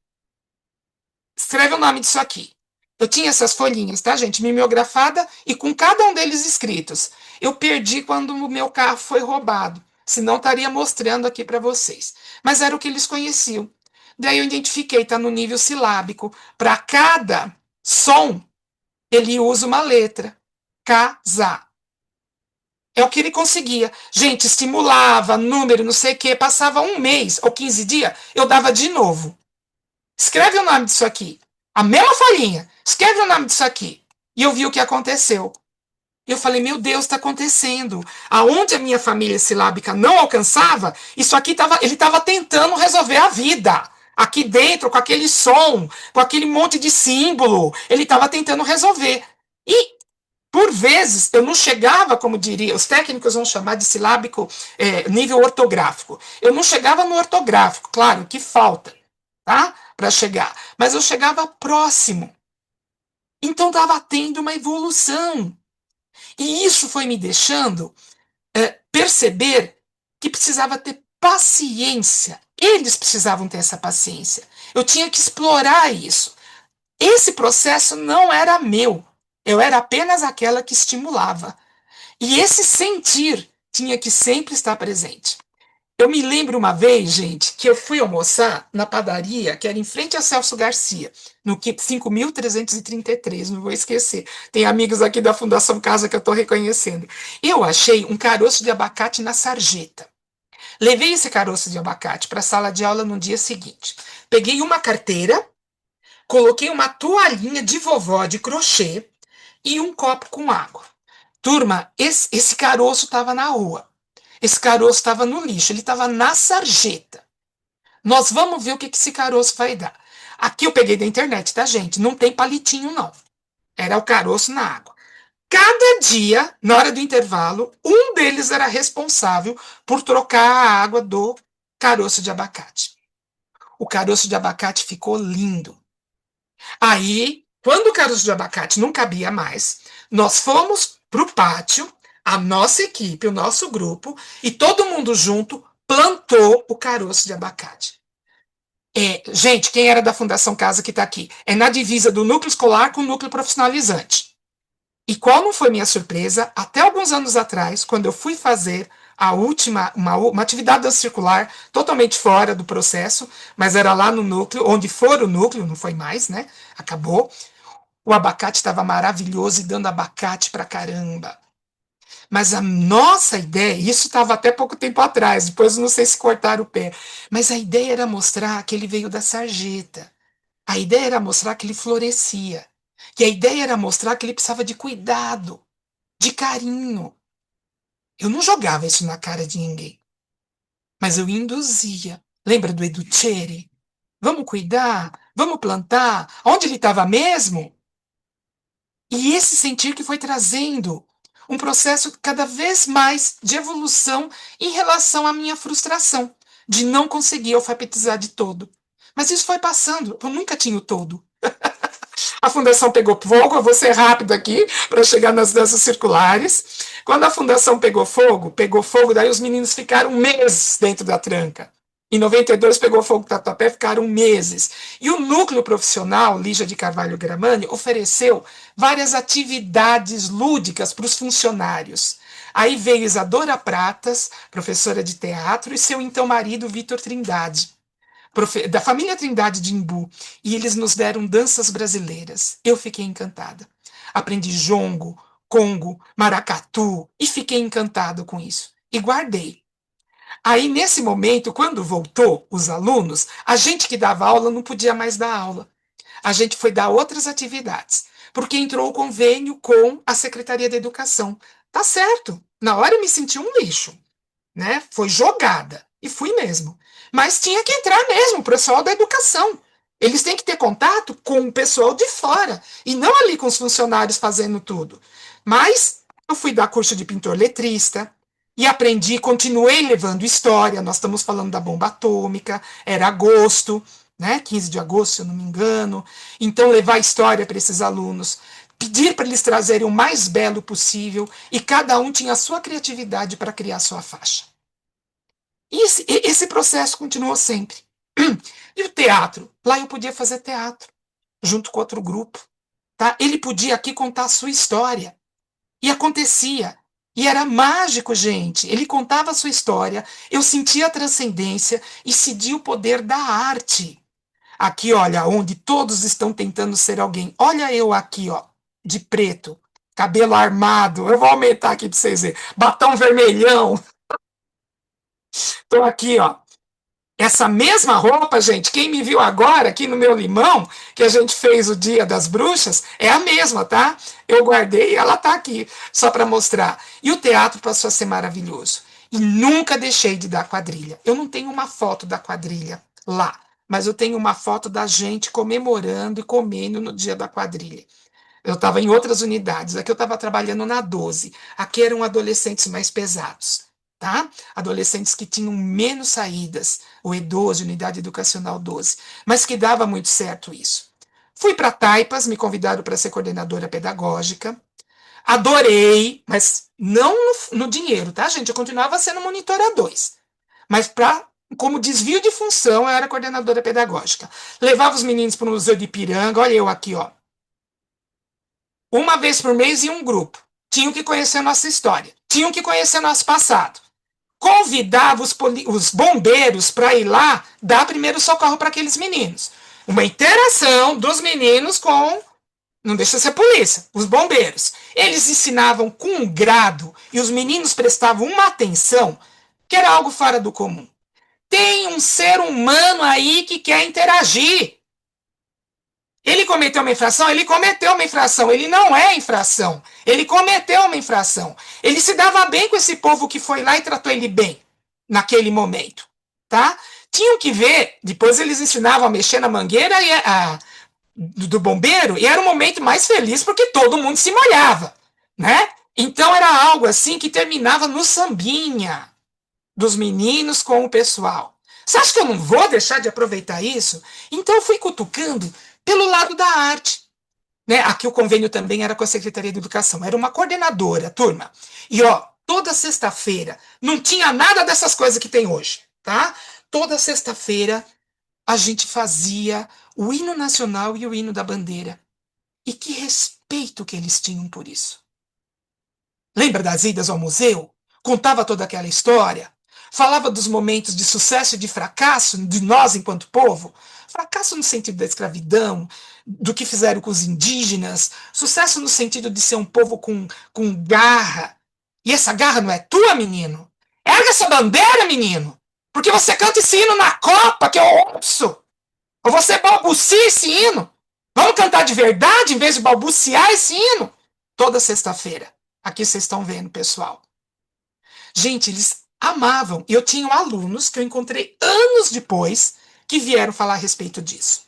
Escreve o nome disso aqui. Eu tinha essas folhinhas, tá, gente? Mimeografada e com cada um deles escritos. Eu perdi quando o meu carro foi roubado. Senão estaria mostrando aqui para vocês. Mas era o que eles conheciam. Daí eu identifiquei, tá no nível silábico. Para cada som, ele usa uma letra. Casa. É o que ele conseguia. Gente, estimulava, número, não sei o quê. Passava um mês ou 15 dias, eu dava de novo. Escreve o nome disso aqui. A mesma folhinha. Escreve o nome disso aqui. E eu vi o que aconteceu. Eu falei, meu Deus, está acontecendo. Aonde a minha família silábica não alcançava, isso aqui ele estava tentando resolver a vida. Aqui dentro, com aquele som, com aquele monte de símbolo, ele estava tentando resolver. E, por vezes, eu não chegava, como diria, os técnicos vão chamar de silábico nível ortográfico. Eu não chegava no ortográfico, claro, que falta, tá? Para chegar. Mas eu chegava próximo. Então estava tendo uma evolução. E isso foi me deixando perceber que precisava ter paciência. Eles precisavam ter essa paciência. Eu tinha que explorar isso. Esse processo não era meu. Eu era apenas aquela que estimulava. E esse sentir tinha que sempre estar presente. Eu me lembro uma vez, gente, que eu fui almoçar na padaria, que era em frente a Celso Garcia, no 5.333, não vou esquecer. Tem amigos aqui da Fundação Casa que eu estou reconhecendo. Eu achei um caroço de abacate na sarjeta. Levei esse caroço de abacate para a sala de aula no dia seguinte. Peguei uma carteira, coloquei uma toalhinha de vovó de crochê e um copo com água. Turma, esse caroço estava na rua. Esse caroço estava no lixo, ele estava na sarjeta. Nós vamos ver o que esse caroço vai dar. Aqui eu peguei da internet, tá, gente? Não tem palitinho, não. Era o caroço na água. Cada dia, na hora do intervalo, um deles era responsável por trocar a água do caroço de abacate. O caroço de abacate ficou lindo. Aí, quando o caroço de abacate não cabia mais, nós fomos para o pátio, a nossa equipe, o nosso grupo, e todo mundo junto plantou o caroço de abacate. Gente, quem era da Fundação Casa que está aqui? É na divisa do núcleo escolar com o núcleo profissionalizante. E qual não foi minha surpresa? Até alguns anos atrás, quando eu fui fazer uma atividade circular totalmente fora do processo, mas era lá no núcleo, onde for o núcleo, não foi mais, né? Acabou. O abacate estava maravilhoso e dando abacate pra caramba. Mas a nossa ideia, isso estava até pouco tempo atrás, depois eu não sei se cortaram o pé, mas a ideia era mostrar que ele veio da sarjeta. A ideia era mostrar que ele florescia. E a ideia era mostrar que ele precisava de cuidado, de carinho. Eu não jogava isso na cara de ninguém, mas eu induzia. Lembra do Educere? Vamos cuidar, vamos plantar. Onde ele estava mesmo? E esse sentir que foi trazendo um processo cada vez mais de evolução em relação à minha frustração de não conseguir alfabetizar de todo. Mas isso foi passando, eu nunca tinha o todo. A fundação pegou fogo, eu vou ser rápido aqui para chegar nas danças circulares. Quando a fundação pegou fogo, daí os meninos ficaram meses dentro da tranca. Em 92 pegou fogo no Tatuapé, ficaram meses. E o núcleo profissional, Lígia de Carvalho Gramani, ofereceu várias atividades lúdicas para os funcionários. Aí veio Isadora Pratas, professora de teatro, e seu então marido, Vitor Trindade, da família Trindade de Imbu, e eles nos deram danças brasileiras. Eu fiquei encantada. Aprendi jongo, congo, maracatu, e fiquei encantado com isso. E guardei. Aí, nesse momento, quando voltou os alunos, a gente que dava aula não podia mais dar aula. A gente foi dar outras atividades, porque entrou o convênio com a Secretaria da Educação. Tá certo. Na hora eu me senti um lixo, né? Foi jogada. E fui mesmo. Mas tinha que entrar mesmo, o pessoal da educação. Eles têm que ter contato com o pessoal de fora, e não ali com os funcionários fazendo tudo. Mas eu fui dar curso de pintor letrista, e aprendi, continuei levando história. Nós estamos falando da bomba atômica, era agosto, né? 15 de agosto, se eu não me engano. Então, levar história para esses alunos, pedir para eles trazerem o mais belo possível, e cada um tinha a sua criatividade para criar sua faixa. E esse processo continuou sempre. E o teatro? Lá eu podia fazer teatro, junto com outro grupo. Tá? Ele podia aqui contar a sua história. E acontecia. E era mágico, gente. Ele contava a sua história, eu sentia a transcendência e sentia o poder da arte. Aqui, olha, onde todos estão tentando ser alguém. Olha eu aqui, ó, de preto, cabelo armado. Eu vou aumentar aqui para vocês verem. Batom vermelhão. Estou aqui, ó. Essa mesma roupa, gente, quem me viu agora aqui no meu limão, que a gente fez o Dia das Bruxas, é a mesma, tá? Eu guardei e ela tá aqui, só para mostrar. E o teatro passou a ser maravilhoso. E nunca deixei de dar quadrilha. Eu não tenho uma foto da quadrilha lá, mas eu tenho uma foto da gente comemorando e comendo no dia da quadrilha. Eu estava em outras unidades, aqui eu estava trabalhando na 12. Aqui eram adolescentes mais pesados. Tá? Adolescentes que tinham menos saídas, o E12, Unidade Educacional 12, mas que dava muito certo isso. Fui para Taipas, me convidaram para ser coordenadora pedagógica, adorei, mas não no dinheiro, tá, gente? Eu continuava sendo monitora 2, mas como desvio de função, eu era coordenadora pedagógica. Levava os meninos para o Museu de Ipiranga, olha eu aqui, ó. Uma vez por mês em um grupo. Tinham que conhecer a nossa história, tinham que conhecer nosso passado. Convidava os bombeiros para ir lá dar primeiro socorro para aqueles meninos. Uma interação dos meninos com, não deixa de ser polícia, os bombeiros. Eles ensinavam com um grado e os meninos prestavam uma atenção que era algo fora do comum. Tem um ser humano aí que quer interagir. Ele cometeu uma infração? Ele cometeu uma infração. Ele não é infração. Ele cometeu uma infração. Ele se dava bem com esse povo que foi lá e tratou ele bem naquele momento. Tá? Tinham que ver, depois eles ensinavam a mexer na mangueira do bombeiro, e era o momento mais feliz porque todo mundo se molhava. Né? Então era algo assim que terminava no sambinha dos meninos com o pessoal. Você acha que eu não vou deixar de aproveitar isso? Então eu fui cutucando pelo lado da arte. Né? Aqui o convênio também era com a Secretaria de Educação. Era uma coordenadora, turma. E, ó, toda sexta-feira, não tinha nada dessas coisas que tem hoje, tá? Toda sexta-feira a gente fazia o hino nacional e o hino da bandeira. E que respeito que eles tinham por isso. Lembra das idas ao museu? Contava toda aquela história. Falava dos momentos de sucesso e de fracasso de nós enquanto povo. Fracasso no sentido da escravidão, do que fizeram com os indígenas. Sucesso no sentido de ser um povo com garra. E essa garra não é tua, menino? Erga essa bandeira, menino! Porque você canta esse hino na Copa, que eu ouço! Ou você balbucia esse hino? Vamos cantar de verdade em vez de balbuciar esse hino? Toda sexta-feira. Aqui vocês estão vendo, pessoal. Gente, eles amavam. E eu tinha alunos que eu encontrei anos depois que vieram falar a respeito disso.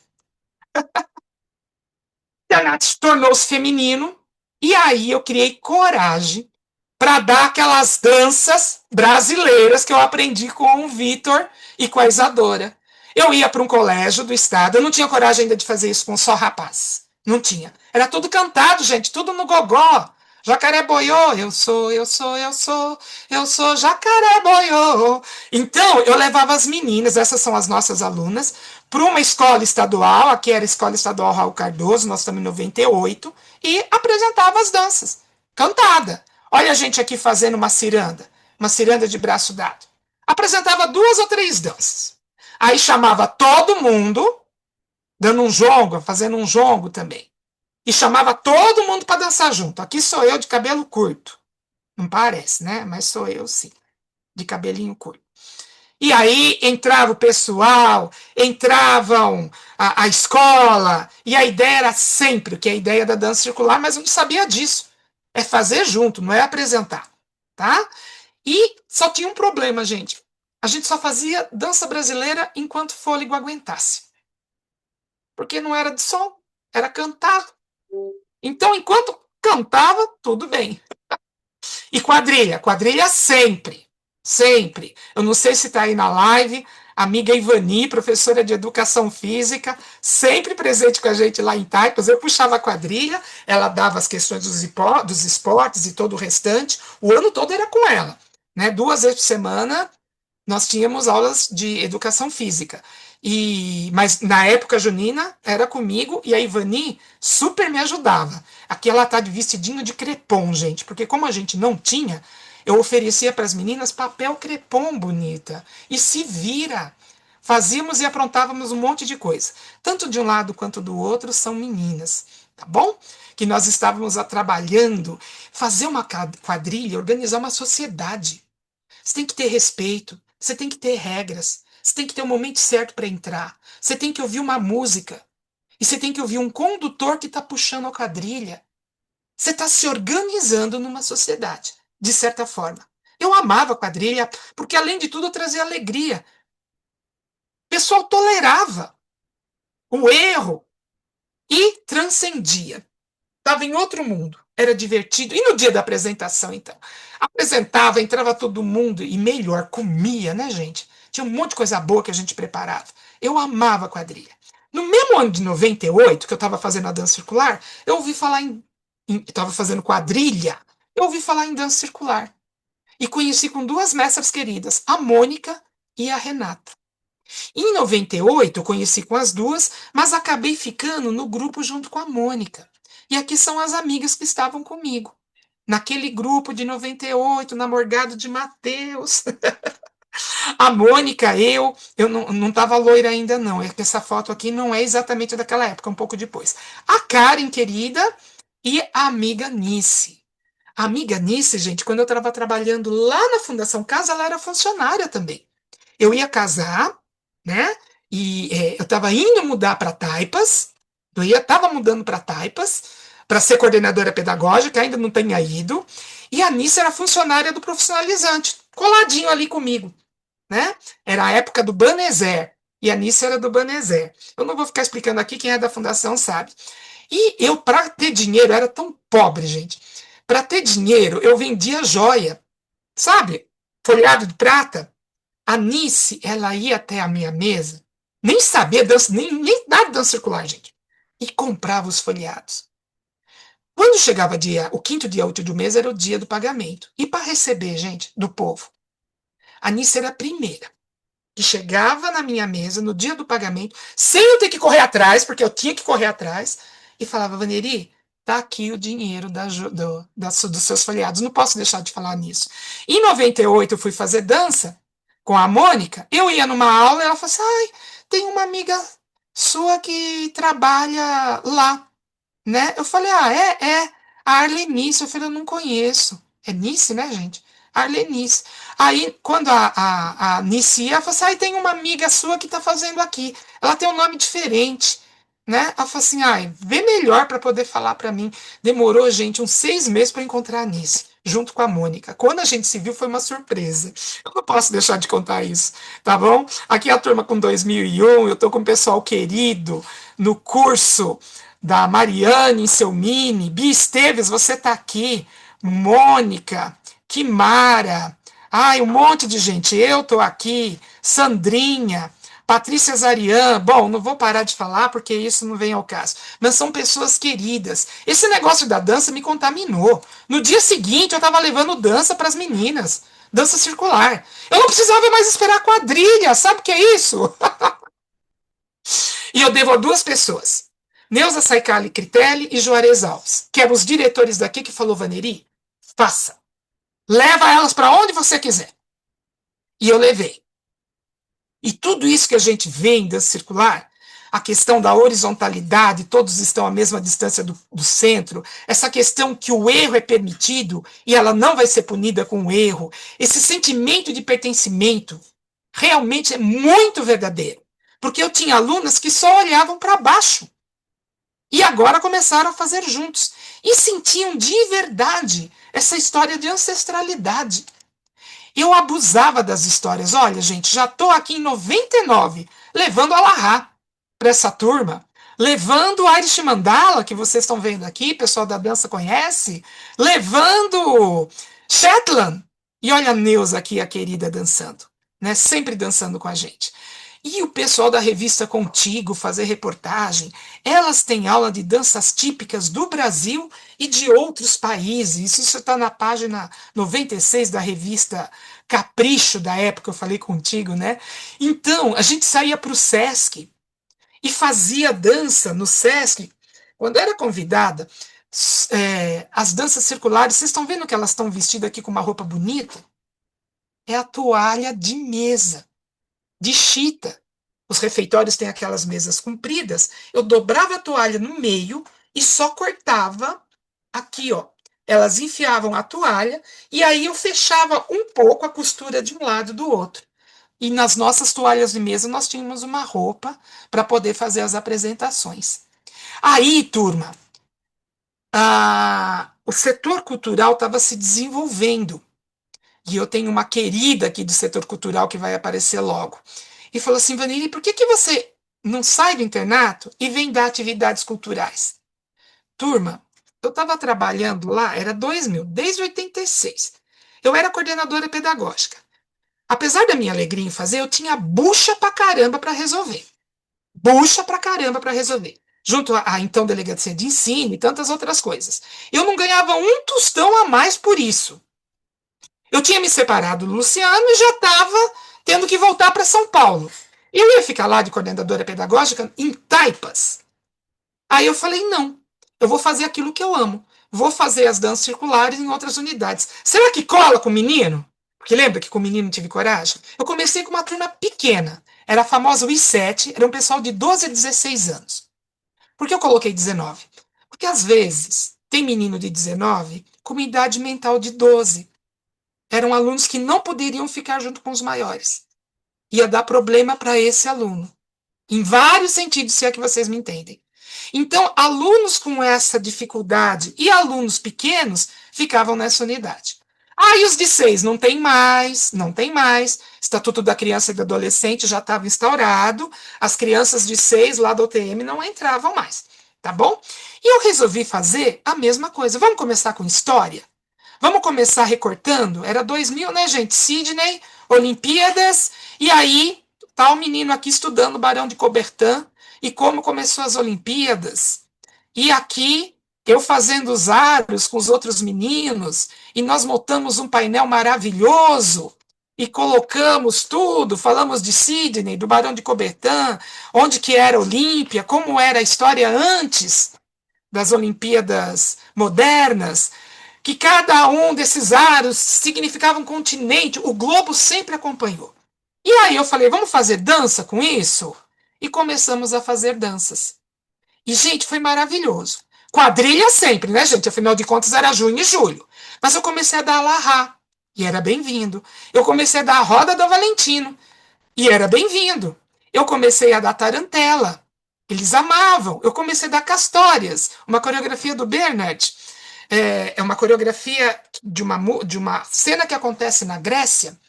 A Nath tornou-se feminino, e aí eu criei coragem para dar aquelas danças brasileiras que eu aprendi com o Vitor e com a Isadora. Eu ia para um colégio do estado, eu não tinha coragem ainda de fazer isso com só rapaz. Não tinha. Era tudo cantado, gente, tudo no gogó. Jacaré boiô, eu sou jacaré boiô. Então, eu levava as meninas, essas são as nossas alunas, para uma escola estadual, aqui era a Escola Estadual Raul Cardoso, nós estamos em 98, e apresentava as danças, cantada. Olha a gente aqui fazendo uma ciranda de braço dado. Apresentava 2 ou 3 danças. Aí chamava todo mundo, dando um jongo, fazendo um jongo também. E chamava todo mundo para dançar junto. Aqui sou eu de cabelo curto. Não parece, né? Mas sou eu sim, de cabelinho curto. E aí entrava o pessoal, entravam a escola, e a ideia era sempre, que é a ideia da dança circular, mas eu não sabia disso. É fazer junto, não é apresentar, tá? E só tinha um problema, gente. A gente só fazia dança brasileira enquanto o fôlego aguentasse. Porque não era de som, era cantado. Então, enquanto cantava, tudo bem. E quadrilha? Quadrilha sempre. Sempre. Eu não sei se está aí na live, a amiga Ivani, professora de educação física, sempre presente com a gente lá em Taipas. Eu puxava a quadrilha, ela dava as questões dos esportes e todo o restante. O ano todo era com ela. Né? 2 vezes por semana, nós tínhamos aulas de educação física. Mas na época junina era comigo e a Ivani super me ajudava. Aqui ela tá de vestidinho de crepom, gente, porque como a gente não tinha, eu oferecia para as meninas papel crepom bonita. E se vira. Fazíamos e aprontávamos um monte de coisa. Tanto de um lado quanto do outro são meninas, tá bom? Que nós estávamos trabalhando, fazer uma quadrilha, organizar uma sociedade. Você tem que ter respeito, você tem que ter regras, você tem que ter o momento certo para entrar, você tem que ouvir uma música, e você tem que ouvir um condutor que está puxando a quadrilha. Você está se organizando numa sociedade, de certa forma. Eu amava a quadrilha, porque além de tudo trazia alegria. O pessoal tolerava o erro e transcendia. Estava em outro mundo. Era divertido. E no dia da apresentação, então? Apresentava, entrava todo mundo e melhor, comia, né, gente? Tinha um monte de coisa boa que a gente preparava. Eu amava a quadrilha. No mesmo ano de 98, que eu estava fazendo a dança circular, eu ouvi falar estava fazendo quadrilha, eu ouvi falar em dança circular. E conheci com 2 mestras queridas, a Mônica e a Renata. Em 98, eu conheci com as duas, mas acabei ficando no grupo junto com a Mônica. E aqui são as amigas que estavam comigo. Naquele grupo de 98, na Morgado de Mateus. A Mônica, eu não estava loira ainda não. É que essa foto aqui não é exatamente daquela época, um pouco depois. A Karen, querida, e a amiga Nice. A amiga Nice, gente, quando eu estava trabalhando lá na Fundação Casa, ela era funcionária também. Eu ia casar, né? E eu estava indo mudar para Taipas, estava mudando para Taipas, para ser coordenadora pedagógica, ainda não tinha ido, e a Nice era funcionária do profissionalizante, coladinho ali comigo, né? Era a época do Banezer, e a Nice era do Banezer. Eu não vou ficar explicando aqui, quem é da fundação sabe. E eu, para ter dinheiro, era tão pobre, gente. Para ter dinheiro, eu vendia joia, sabe? Folhado de prata. A Nice, ela ia até a minha mesa, nem sabia dança, nem nada de dança circular, gente, e comprava os folheados. Quando chegava o 5º dia útil do mês, era o dia do pagamento. E para receber, gente, do povo, a Nice era a primeira que chegava na minha mesa no dia do pagamento, sem eu ter que correr atrás, porque eu tinha que correr atrás, e falava, Vaneri, tá aqui o dinheiro dos seus folheados, não posso deixar de falar nisso. Em 98, eu fui fazer dança com a Mônica, eu ia numa aula e ela falou assim, ai, tem uma amiga sua que trabalha lá, né? Eu falei, é a Arlenice. Eu falei, eu não conheço. É Nice, né, gente? Arlenice. Aí, quando a Nice ia, ela falou assim, ai, tem uma amiga sua que tá fazendo aqui. Ela tem um nome diferente, né? Ela falou assim, ai, vê melhor para poder falar para mim. Demorou, gente, uns 6 meses para encontrar a Nice, junto com a Mônica. Quando a gente se viu, foi uma surpresa. Eu não posso deixar de contar isso, tá bom? Aqui é a turma com 2001, eu tô com o pessoal querido no curso da Mariane, seu Mini, Bia Esteves, você tá aqui, Mônica, Kimara, ai, um monte de gente, eu tô aqui, Sandrinha, Patrícia Zarian, bom, não vou parar de falar porque isso não vem ao caso, mas são pessoas queridas. Esse negócio da dança me contaminou. No dia seguinte eu estava levando dança para as meninas, dança circular. Eu não precisava mais esperar a quadrilha, sabe o que é isso? E eu devo a duas pessoas, Neuza Saicali Critelli e Juarez Alves, que eram os diretores daqui, que falou, Vaneri, faça. Leva elas para onde você quiser. E eu levei. E tudo isso que a gente vê em dança circular, a questão da horizontalidade, todos estão à mesma distância do centro, essa questão que o erro é permitido e ela não vai ser punida com o erro, esse sentimento de pertencimento realmente é muito verdadeiro. Porque eu tinha alunas que só olhavam para baixo. E agora começaram a fazer juntos. E sentiam de verdade essa história de ancestralidade. Eu abusava das histórias. Olha, gente, já estou aqui em 99, levando a Lahá para essa turma, levando o Irish Mandala, que vocês estão vendo aqui, pessoal da dança conhece, levando Shetland. E olha a Neuza aqui, a querida, dançando, né? Sempre dançando com a gente. E o pessoal da revista Contigo fazer reportagem, elas têm aula de danças típicas do Brasil e de outros países. Isso está na página 96 da revista Capricho, da época, eu falei contigo, né? Então, a gente saía para o Sesc e fazia dança no Sesc. Quando era convidada, as danças circulares, vocês estão vendo que elas estão vestidas aqui com uma roupa bonita? É a toalha de mesa de chita. Os refeitórios têm aquelas mesas compridas. Eu dobrava a toalha no meio e só cortava aqui, ó. Elas enfiavam a toalha e aí eu fechava um pouco a costura de um lado e do outro. E nas nossas toalhas de mesa nós tínhamos uma roupa para poder fazer as apresentações. Aí, turma, o setor cultural estava se desenvolvendo. E eu tenho uma querida aqui do setor cultural que vai aparecer logo. E falou assim, Vanille, por que você não sai do internato e vem dar atividades culturais? Turma, eu estava trabalhando lá, era 2000, desde 86. Eu era coordenadora pedagógica. Apesar da minha alegria em fazer, eu tinha bucha pra caramba para resolver. Bucha pra caramba para resolver. Junto à então delegacia de ensino e tantas outras coisas. Eu não ganhava um tostão a mais por isso. Eu tinha me separado do Luciano e já estava tendo que voltar para São Paulo. Eu ia ficar lá de coordenadora pedagógica em Taipas. Aí eu falei, não, eu vou fazer aquilo que eu amo. Vou fazer as danças circulares em outras unidades. Será que cola com o menino? Porque lembra que com o menino não tive coragem? Eu comecei com uma turma pequena. Era a famosa I7, era um pessoal de 12 a 16 anos. Por que eu coloquei 19? Porque às vezes tem menino de 19 com uma idade mental de 12. Eram alunos que não poderiam ficar junto com os maiores. Ia dar problema para esse aluno. Em vários sentidos, se é que vocês me entendem. Então, alunos com essa dificuldade e alunos pequenos ficavam nessa unidade. Aí os de 6 não tem mais, não tem mais. Estatuto da Criança e do Adolescente já estava instaurado. As crianças de 6 lá da UTM não entravam mais, tá bom? E eu resolvi fazer a mesma coisa. Vamos começar com história? Vamos começar recortando? Era 2000, né, gente? Sydney, Olimpíadas, e aí tá o menino aqui estudando Barão de Coubertin e como começou as Olimpíadas. E aqui eu fazendo os aros com os outros meninos, e nós montamos um painel maravilhoso e colocamos tudo, falamos de Sydney, do Barão de Coubertin, onde que era a Olímpia, como era a história antes das Olimpíadas modernas, que cada um desses aros significava um continente, o globo sempre acompanhou. E aí eu falei, vamos fazer dança com isso? E começamos a fazer danças. E, gente, foi maravilhoso. Quadrilha sempre, né, gente? Afinal de contas, era junho e julho. Mas eu comecei a dar Lahá, e era bem-vindo. Eu comecei a dar a Roda da Valentino, e era bem-vindo. Eu comecei a dar Tarantela. Eles amavam. Eu comecei a dar Castórias, uma coreografia do Bernard. É uma coreografia de uma cena que acontece na Grécia,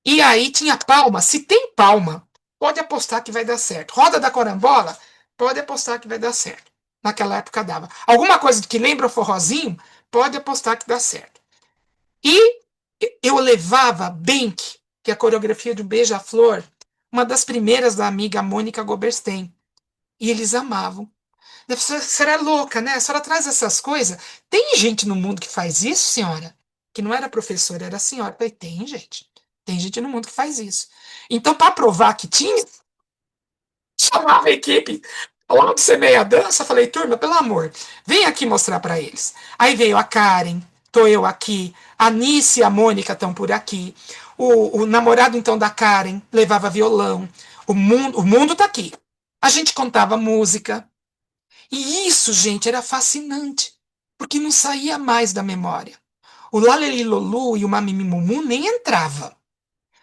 e aí tinha palma. Se tem palma, pode apostar que vai dar certo. Roda da Carambola, pode apostar que vai dar certo. Naquela época dava. Alguma coisa que lembra o forrozinho, pode apostar que dá certo. E eu levava Bank, que é a coreografia do Beija-Flor, uma das primeiras da amiga Mônica Goberstein. E eles amavam. A senhora é louca, né? A senhora traz essas coisas. Tem gente no mundo que faz isso, senhora? Que não era professora, era senhora. Eu falei, tem gente. Tem gente no mundo que faz isso. Então, para provar que tinha, chamava a equipe lá do Semeia Dança, falei, turma, pelo amor, vem aqui mostrar para eles. Aí veio a Karen, tô eu aqui, a Nice e a Mônica estão por aqui. O namorado, então, da Karen levava violão. O mundo tá aqui. A gente contava música. E isso, gente, era fascinante, porque não saía mais da memória. O Lalelilolu e o Mamimimumu nem entrava,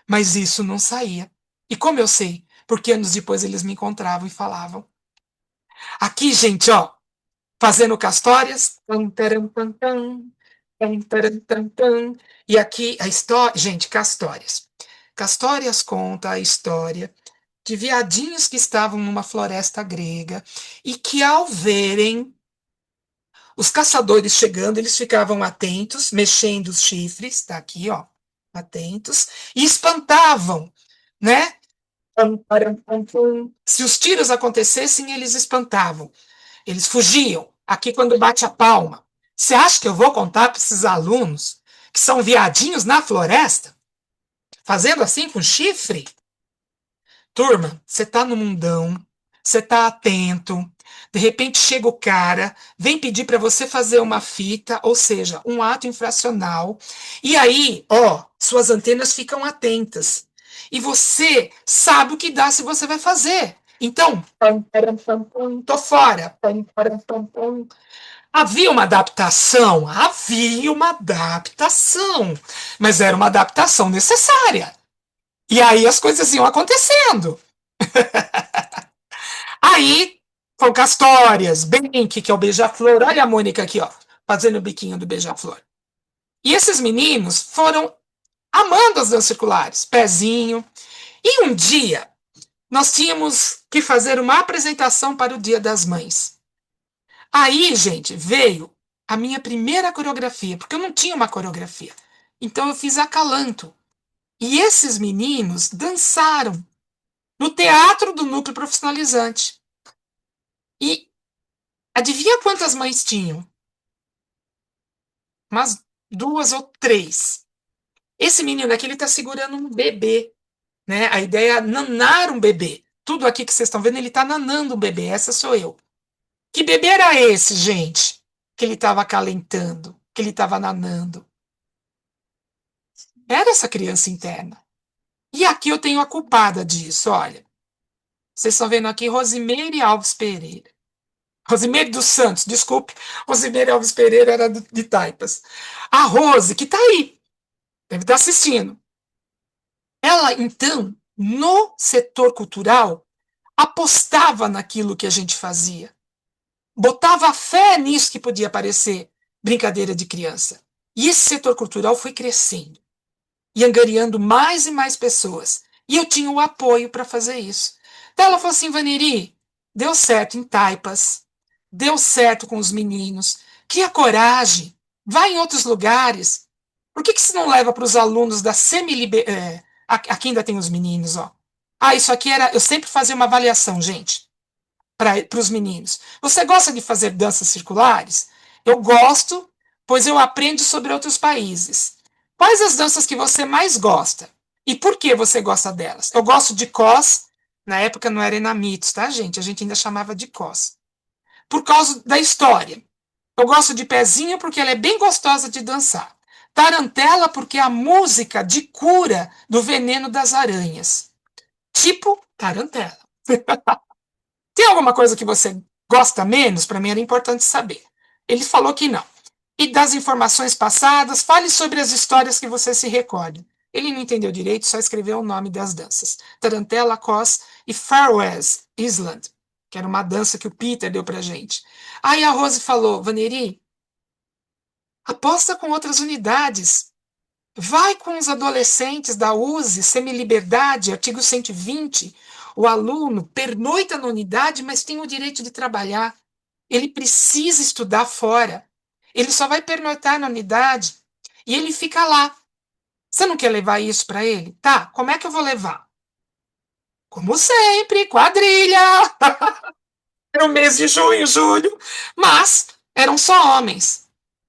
mas isso não saía. E como eu sei? Porque anos depois eles me encontravam e falavam. Aqui, gente, ó, fazendo Castórias. E aqui a história. Gente, Castórias. Castórias conta a história de viadinhos que estavam numa floresta grega e que, ao verem os caçadores chegando, eles ficavam atentos, mexendo os chifres, tá aqui, ó, atentos, e espantavam, né? Se os tiros acontecessem, eles espantavam. Eles fugiam. Aqui, quando bate a palma. Você acha que eu vou contar para esses alunos que são viadinhos na floresta? Fazendo assim com chifre? Turma, você tá no mundão, você tá atento, de repente chega o cara, vem pedir para você fazer uma fita, ou seja, um ato infracional, e aí, ó, suas antenas ficam atentas. E você sabe o que dá se você vai fazer. Então, tô fora. Havia uma adaptação? Havia uma adaptação. Mas era uma adaptação necessária. E aí as coisas iam acontecendo. Aí, com Castórias, Benck, que é o beija-flor. Olha a Mônica aqui, ó, fazendo o biquinho do beija-flor. E esses meninos foram amando as danças circulares, pezinho. E um dia, nós tínhamos que fazer uma apresentação para o Dia das Mães. Aí, gente, veio a minha primeira coreografia, porque eu não tinha uma coreografia. Então eu fiz acalanto. E esses meninos dançaram no teatro do núcleo profissionalizante. E adivinha quantas mães tinham? Umas 2 ou 3. Esse menino aqui, ele tá segurando um bebê, né? A ideia é nanar um bebê. Tudo aqui que vocês estão vendo, ele tá nanando um bebê. Essa sou eu. Que bebê era esse, gente? Que ele estava acalentando, que ele estava nanando. Era essa criança interna. E aqui eu tenho a culpada disso, olha. Vocês estão vendo aqui Rosimeire Alves Pereira. Rosimeire dos Santos, desculpe. Rosimeire Alves Pereira era de Taipas. A Rose, que está aí, deve estar assistindo. Ela, então, no setor cultural, apostava naquilo que a gente fazia. Botava fé nisso que podia parecer brincadeira de criança. E esse setor cultural foi crescendo e angariando mais e mais pessoas. E eu tinha o apoio para fazer isso. Então ela falou assim, Vaneri, deu certo em Taipas, deu certo com os meninos, cria coragem, vai em outros lugares. Por que você não leva para os alunos da aqui ainda tem os meninos, ó. Ah, isso aqui era... Eu sempre fazia uma avaliação, gente, para os meninos. Você gosta de fazer danças circulares? Eu gosto, pois eu aprendo sobre outros países. Quais as danças que você mais gosta? E por que você gosta delas? Eu gosto de cos, na época não era enamitos, tá, gente? A gente ainda chamava de cos. Por causa da história. Eu gosto de pezinho porque ela é bem gostosa de dançar. Tarantela porque é a música de cura do veneno das aranhas. Tipo tarantela. Tem alguma coisa que você gosta menos? Para mim era importante saber. Ele falou que não. E das informações passadas, fale sobre as histórias que você se recorda. Ele não entendeu direito, só escreveu o nome das danças. Tarantella, Cos e Faroese Island, que era uma dança que o Peter deu pra gente. Aí a Rose falou, Vaneri, aposta com outras unidades. Vai com os adolescentes da USE, semi-liberdade, artigo 120. O aluno pernoita na unidade, mas tem o direito de trabalhar. Ele precisa estudar fora. Ele só vai pernoitar na unidade e ele fica lá. Você não quer levar isso para ele? Tá, como é que eu vou levar? Como sempre, quadrilha. Era o mês de junho, julho, mas eram só homens.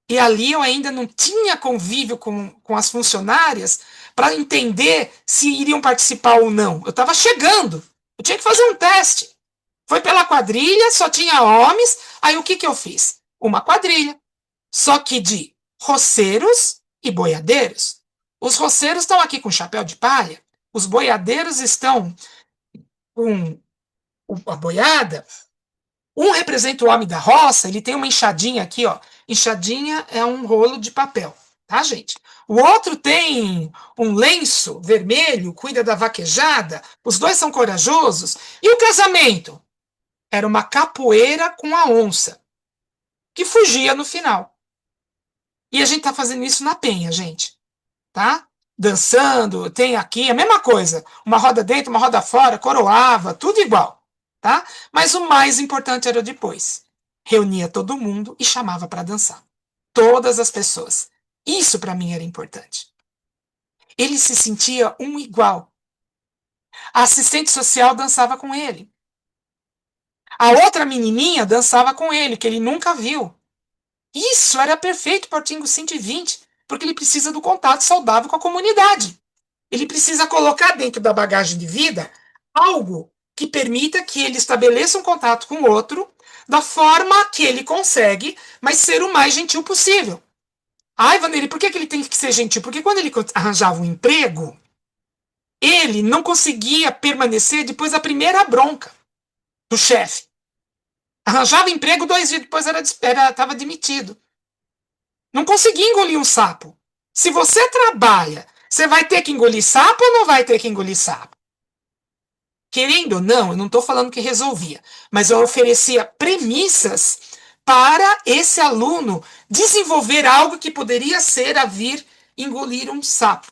E ali eu ainda não tinha convívio com as funcionárias para entender se iriam participar ou não. Eu estava chegando, eu tinha que fazer um teste. Foi pela quadrilha, só tinha homens. Aí o que, que eu fiz? Uma quadrilha, só que de roceiros e boiadeiros. Os roceiros estão aqui com chapéu de palha, os boiadeiros estão com a boiada. Um representa o homem da roça, ele tem uma enxadinha aqui, ó. Enxadinha é um rolo de papel, tá, gente? O outro tem um lenço vermelho, cuida da vaquejada. Os dois são corajosos. E o casamento? Era uma capoeira com a onça, que fugia no final. E a gente tá fazendo isso na Penha, gente, tá? Dançando, tem aqui a mesma coisa. Uma roda dentro, uma roda fora, coroava, tudo igual, tá? Mas o mais importante era depois. Reunia todo mundo e chamava para dançar. Todas as pessoas. Isso para mim era importante. Ele se sentia um igual. A assistente social dançava com ele. A outra menininha dançava com ele, que ele nunca viu. Isso era perfeito para o artigo 120, porque ele precisa do contato saudável com a comunidade. Ele precisa colocar dentro da bagagem de vida algo que permita que ele estabeleça um contato com o outro da forma que ele consegue, mas ser o mais gentil possível. Ai, Vanderlei, por que ele tem que ser gentil? Porque quando ele arranjava um emprego, ele não conseguia permanecer depois da primeira bronca do chefe. Arranjava emprego, 2 dias depois estava demitido. Não conseguia engolir um sapo. Se você trabalha, você vai ter que engolir sapo ou não vai ter que engolir sapo? Querendo ou não, eu não estou falando que resolvia, mas eu oferecia premissas para esse aluno desenvolver algo que poderia ser a vir engolir um sapo.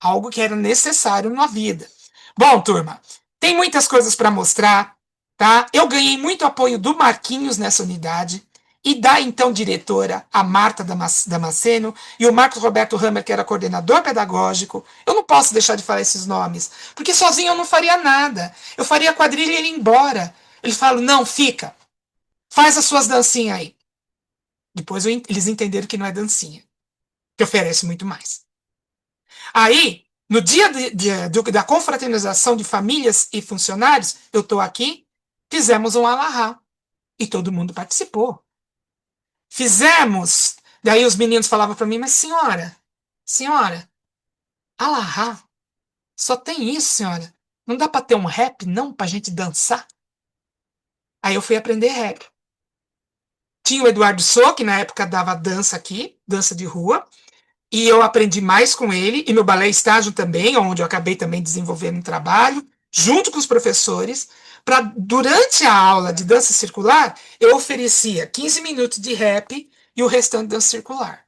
Algo que era necessário na vida. Bom, turma, tem muitas coisas para mostrar, tá? Eu ganhei muito apoio do Marquinhos nessa unidade e da então diretora, a Marta Damasceno, e o Marcos Roberto Hammer, que era coordenador pedagógico. Eu não posso deixar de falar esses nomes, porque sozinho eu não faria nada. Eu faria a quadrilha e ele ir embora. Ele fala, não, fica, faz as suas dancinhas aí. Depois eles entenderam que não é dancinha, que oferece muito mais. Aí, no dia da confraternização de famílias e funcionários, eu estou aqui, fizemos um alahá. E todo mundo participou. Fizemos. Daí os meninos falavam para mim, mas senhora, alahá, só tem isso, senhora. Não dá para ter um rap, não, para a gente dançar? Aí eu fui aprender rap. Tinha o Eduardo Sô, que na época dava dança aqui, dança de rua, e eu aprendi mais com ele, e no balé estágio também, onde eu acabei também desenvolvendo um trabalho, junto com os professores, para durante a aula de dança circular, eu oferecia 15 minutos de rap e o restante de dança circular.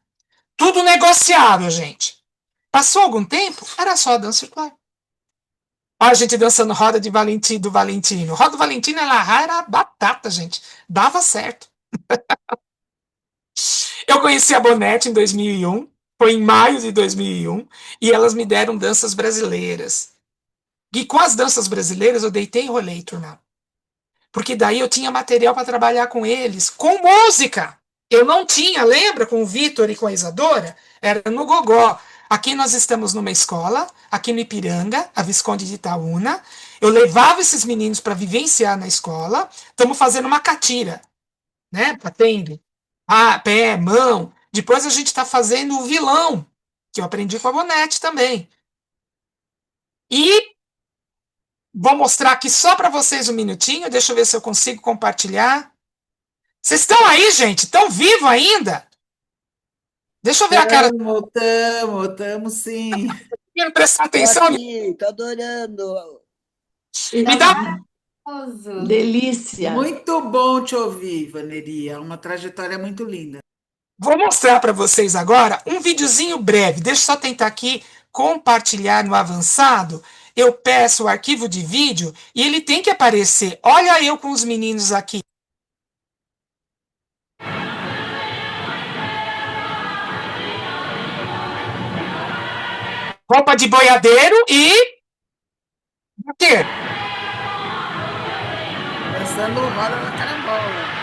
Tudo negociável, gente. Passou algum tempo, era só dança circular. Olha a gente dançando roda de Valentim, do Valentino. Roda do Valentino era batata, gente. Dava certo. Eu conheci a Bonete em 2001, foi em maio de 2001, e elas me deram danças brasileiras. E com as danças brasileiras eu deitei e rolei, turma. Porque daí eu tinha material para trabalhar com eles, com música. Eu não tinha, lembra, com o Vitor e com a Isadora? Era no Gogó. Aqui nós estamos numa escola, aqui no Ipiranga, a Visconde de Itaúna. Eu levava esses meninos para vivenciar na escola. Estamos fazendo uma catira, né? Batendo. Pé, mão. Depois a gente está fazendo o vilão, que eu aprendi com a Bonete também. E vou mostrar aqui só para vocês um minutinho. Deixa eu ver se eu consigo compartilhar. Vocês estão aí, gente? Estão vivos ainda? Deixa eu ver a cara. Estamos sim. Quero prestar atenção. Tô adorando. Me dá. Delícia. Muito bom te ouvir, Vaneria. Uma trajetória muito linda. Vou mostrar para vocês agora um videozinho breve. Deixa eu só tentar aqui compartilhar no avançado. Eu peço o arquivo de vídeo e ele tem que aparecer. Olha eu com os meninos aqui. Roupa de boiadeiro e O quê? Dançando roda na carambola.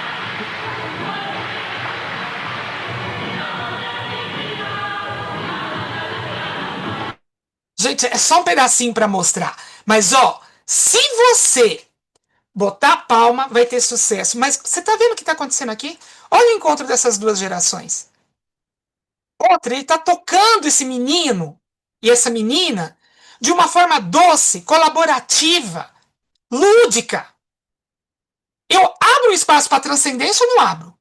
Gente, é só um pedacinho para mostrar. Mas, ó, se você botar a palma, vai ter sucesso. Mas você tá vendo o que tá acontecendo aqui? Olha o encontro dessas duas gerações. Outra, ele tá tocando esse menino e essa menina de uma forma doce, colaborativa, lúdica. Eu abro espaço para transcendência ou não abro?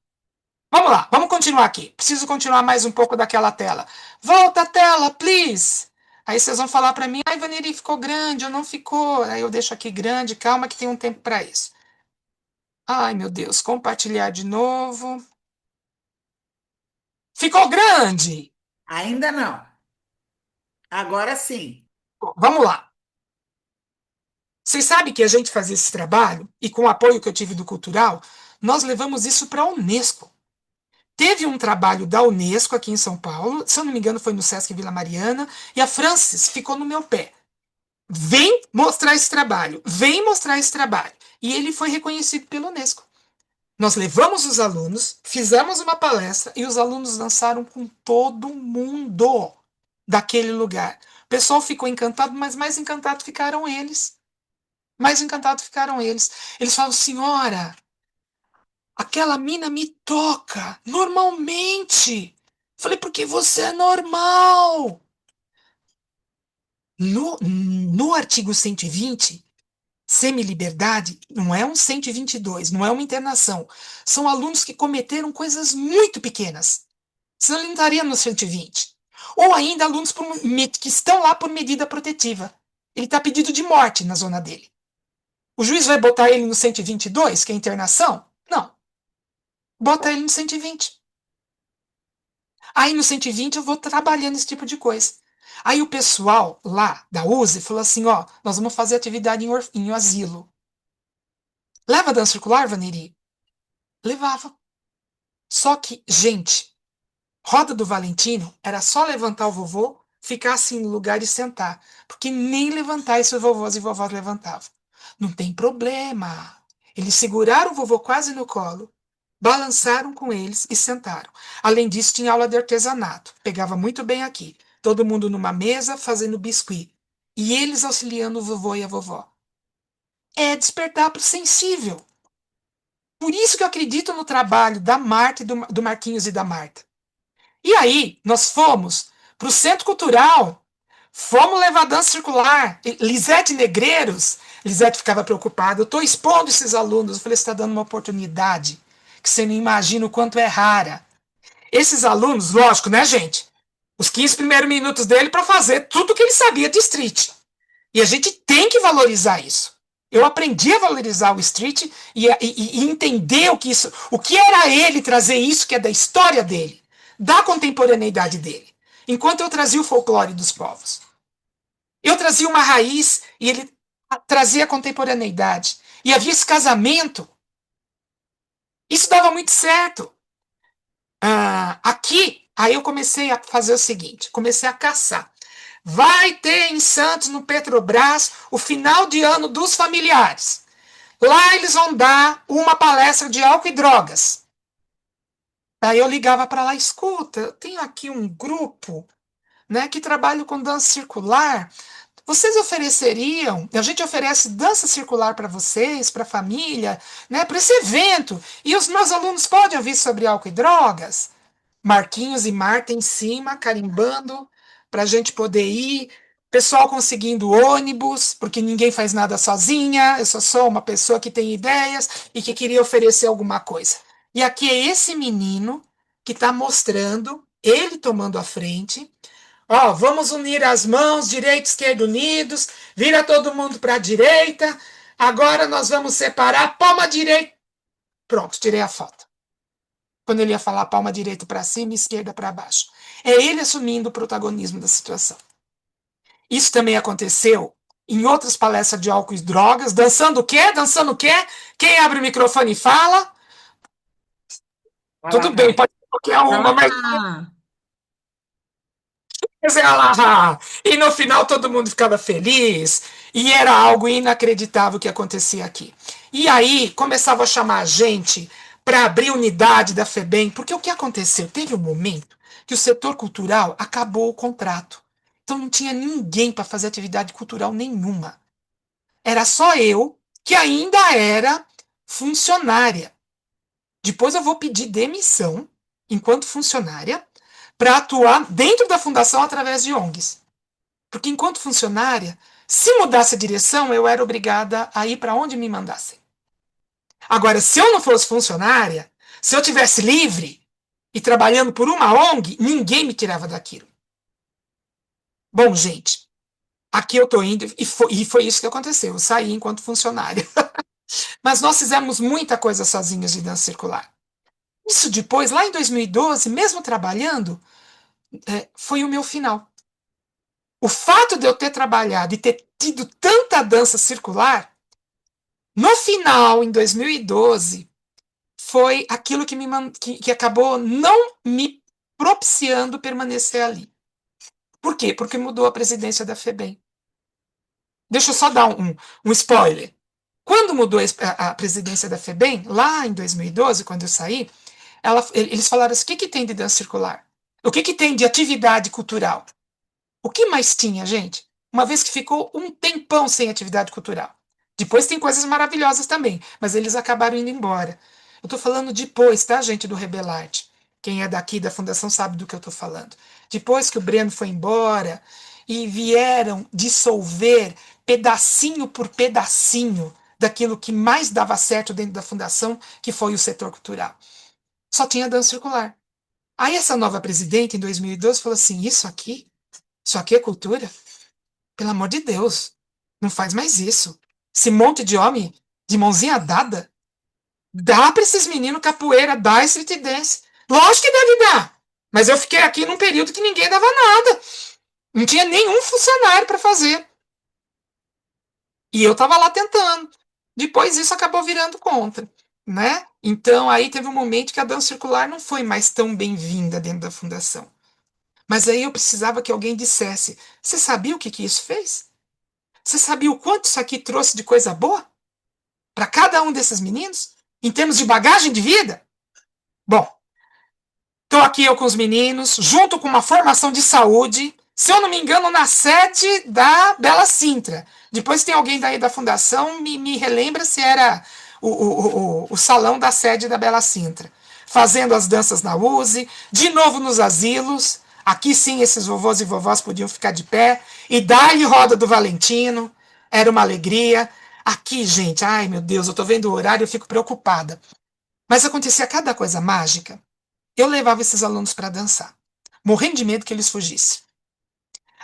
Vamos lá, vamos continuar aqui. Preciso continuar mais um pouco daquela tela. Volta a tela, please. Aí vocês vão falar para mim, ai, Vaneri, ficou grande ou não ficou? Aí eu deixo aqui grande, calma que tem um tempo para isso. Ai, meu Deus, compartilhar de novo. Ficou grande? Ainda não. Agora sim. Bom, vamos lá. Vocês sabem que a gente fazia esse trabalho, e com o apoio que eu tive do Cultural, nós levamos isso para a Unesco. Teve um trabalho da Unesco aqui em São Paulo, se eu não me engano foi no Sesc Vila Mariana, e a Francis ficou no meu pé. Vem mostrar esse trabalho, vem mostrar esse trabalho. E ele foi reconhecido pela Unesco. Nós levamos os alunos, fizemos uma palestra e os alunos dançaram com todo mundo daquele lugar. O pessoal ficou encantado, mas mais encantado ficaram eles. Mais encantado ficaram eles. Eles falam, senhora, aquela mina me toca normalmente. Falei, porque você é normal. No artigo 120, semi-liberdade, não é um 122, não é uma internação. São alunos que cometeram coisas muito pequenas. Senão ele não estaria no 120. Ou ainda alunos que estão lá por medida protetiva. Ele está pedido de morte na zona dele. O juiz vai botar ele no 122, que é internação? Não. Bota ele no 120. Aí no 120 eu vou trabalhando esse tipo de coisa. Aí o pessoal lá da USE falou assim, ó, nós vamos fazer atividade em asilo. Leva dança circular, Vaneri? Levava. Só que, gente, roda do Valentino era só levantar o vovô, ficar assim no lugar e sentar. Porque nem levantar esses vovôs e vovós levantavam. Não tem problema. Eles seguraram o vovô quase no colo, balançaram com eles e sentaram. Além disso, tinha aula de artesanato. Pegava muito bem aqui. Todo mundo numa mesa fazendo biscuit. E eles auxiliando o vovô e a vovó. É despertar para o sensível. Por isso que eu acredito no trabalho da Marta e do Marquinhos e da Marta. E aí, nós fomos para o Centro Cultural, fomos levar dança circular. Lisete Negreiros, Lisete ficava preocupada, eu estou expondo esses alunos. Eu falei, você está dando uma oportunidade que você não imagina o quanto é rara. Esses alunos, lógico, né, gente? Os 15 primeiros minutos dele para fazer tudo que ele sabia de street. E a gente tem que valorizar isso. Eu aprendi a valorizar o street e entender o que era ele trazer isso que é da história dele, da contemporaneidade dele, enquanto eu trazia o folclore dos povos. Eu trazia uma raiz e ele trazia a contemporaneidade. E havia esse casamento. Isso dava muito certo. Aqui, aí eu comecei a fazer o seguinte, comecei a caçar. Vai ter em Santos, no Petrobras, o final de ano dos familiares. Lá eles vão dar uma palestra de álcool e drogas. Aí eu ligava para lá, escuta, eu tenho aqui um grupo, né, que trabalha com dança circular. Vocês ofereceriam? A gente oferece dança circular para vocês, para a família, né, para esse evento. E os meus alunos podem ouvir sobre álcool e drogas? Marquinhos e Marta em cima, carimbando, para a gente poder ir. Pessoal conseguindo ônibus, porque ninguém faz nada sozinha. Eu só sou uma pessoa que tem ideias e que queria oferecer alguma coisa. E aqui é esse menino que está mostrando, ele tomando a frente. Ó, vamos unir as mãos, direita e esquerda unidos, vira todo mundo para a direita. Agora nós vamos separar, palma direita. Pronto, tirei a foto. Quando ele ia falar palma direita para cima e esquerda para baixo. É ele assumindo o protagonismo da situação. Isso também aconteceu em outras palestras de álcool e drogas. Dançando o quê? Dançando o quê? Quem abre o microfone e fala? Tudo bem, pode ser qualquer uma, mas... Mas ela, e no final todo mundo ficava feliz, e era algo inacreditável que acontecia aqui. E aí começava a chamar a gente para abrir unidade da FEBEM, porque o que aconteceu? Teve um momento que o setor cultural acabou o contrato. Então não tinha ninguém para fazer atividade cultural nenhuma. Era só eu, que ainda era funcionária. Depois eu vou pedir demissão enquanto funcionária para atuar dentro da fundação através de ONGs. Porque enquanto funcionária, se mudasse a direção, eu era obrigada a ir para onde me mandassem. Agora, se eu não fosse funcionária, se eu tivesse livre e trabalhando por uma ONG, ninguém me tirava daquilo. Bom, gente, aqui eu estou indo e foi isso que aconteceu. Eu saí enquanto funcionária. Mas nós fizemos muita coisa sozinhos de dança circular. Isso depois, lá em 2012, mesmo trabalhando, foi o meu final. O fato de eu ter trabalhado e ter tido tanta dança circular, no final, em 2012, foi aquilo que acabou não me propiciando permanecer ali. Por quê? Porque mudou a presidência da FEBEM. Deixa eu só dar um spoiler. Quando mudou a presidência da FEBEM, lá em 2012, quando eu saí, eles falaram assim, o que tem de dança circular? O que tem de atividade cultural? O que mais tinha, gente? Uma vez que ficou um tempão sem atividade cultural. Depois tem coisas maravilhosas também, mas eles acabaram indo embora. Eu estou falando depois, tá, gente, do Rebelarte. Quem é daqui da fundação sabe do que eu estou falando. Depois que o Breno foi embora e vieram dissolver pedacinho por pedacinho daquilo que mais dava certo dentro da fundação, que foi o setor cultural. Só tinha dança circular. Aí essa nova presidente, em 2012, falou assim, isso aqui é cultura? Pelo amor de Deus, não faz mais isso. Esse monte de homem de mãozinha dada, dá para esses meninos capoeira, dá street dance. Lógico que deve dar. Mas eu fiquei aqui num período que ninguém dava nada. Não tinha nenhum funcionário para fazer. E eu estava lá tentando. Depois isso acabou virando contra, né? Então aí teve um momento que a dança circular não foi mais tão bem-vinda dentro da fundação. Mas aí eu precisava que alguém dissesse: você sabia o que isso fez? Você sabia o quanto isso aqui trouxe de coisa boa para cada um desses meninos? Em termos de bagagem de vida? Bom, estou aqui eu com os meninos, junto com uma formação de saúde, se eu não me engano, na sede da Bela Sintra. Depois tem alguém daí da fundação, me relembra se era o salão da sede da Bela Sintra. Fazendo as danças na USE, de novo nos asilos. Aqui sim, esses vovôs e vovós podiam ficar de pé. E dar-lhe roda do Valentino. Era uma alegria. Aqui, gente, ai meu Deus, eu tô vendo o horário e eu fico preocupada. Mas acontecia cada coisa mágica. Eu levava esses alunos para dançar, morrendo de medo que eles fugissem.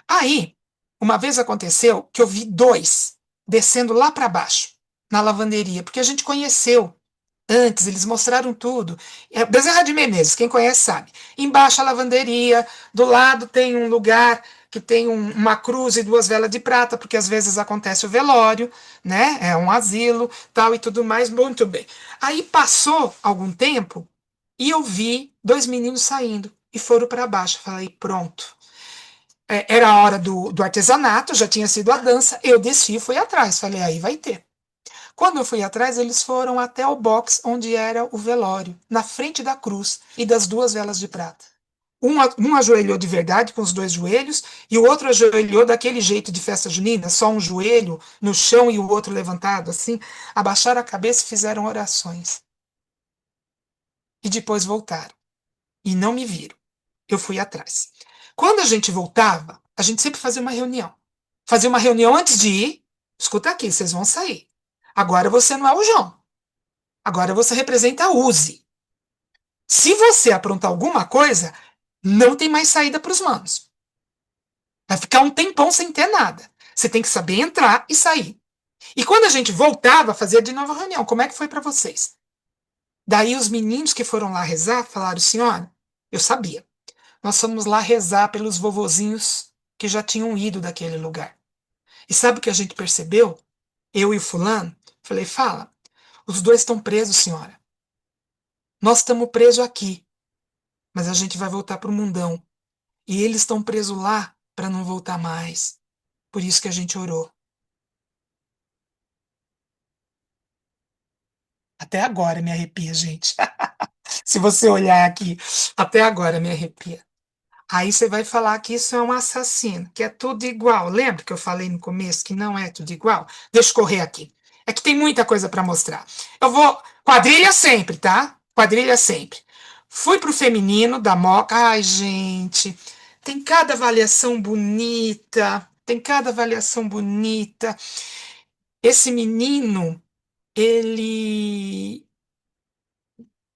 Aí, uma vez aconteceu que eu vi dois descendo lá para baixo, na lavanderia, porque a gente conheceu antes, eles mostraram tudo. Bezerra de Menezes, quem conhece sabe. Embaixo a lavanderia, do lado tem um lugar que tem uma cruz e duas velas de prata, porque às vezes acontece o velório, né? É um asilo, tal e tudo mais. Muito bem. Aí passou algum tempo e eu vi dois meninos saindo e foram para baixo. Falei, pronto. Era a hora do artesanato, já tinha sido a dança. Eu desci e fui atrás. Falei, aí vai ter. Quando eu fui atrás, eles foram até o box onde era o velório, na frente da cruz e das duas velas de prata. Um ajoelhou de verdade, com os dois joelhos, e o outro ajoelhou daquele jeito de festa junina, só um joelho no chão e o outro levantado, assim. Abaixaram a cabeça e fizeram orações. E depois voltaram. E não me viram. Eu fui atrás. Quando a gente voltava, a gente sempre fazia uma reunião. Fazia uma reunião antes de ir. Escuta aqui, vocês vão sair. Agora você não é o João. Agora você representa a USE. Se você aprontar alguma coisa, não tem mais saída para os manos. Vai ficar um tempão sem ter nada. Você tem que saber entrar e sair. E quando a gente voltava, fazia de novo a reunião. Como é que foi para vocês? Daí os meninos que foram lá rezar falaram, senhora, eu sabia. Nós fomos lá rezar pelos vovozinhos que já tinham ido daquele lugar. E sabe o que a gente percebeu? Eu e o fulano? Falei, fala, os dois estão presos, senhora. Nós estamos presos aqui, mas a gente vai voltar para o mundão. E eles estão presos lá para não voltar mais. Por isso que a gente orou. Até agora me arrepia, gente. Se você olhar aqui, até agora me arrepia. Aí você vai falar que isso é um assassino, que é tudo igual. Lembra que eu falei no começo que não é tudo igual? Deixa eu correr aqui. É que tem muita coisa para mostrar. Eu vou. Quadrilha sempre, tá? Quadrilha sempre. Fui pro feminino da Moca. Ai, gente. Tem cada avaliação bonita. Tem cada avaliação bonita. Esse menino, ele.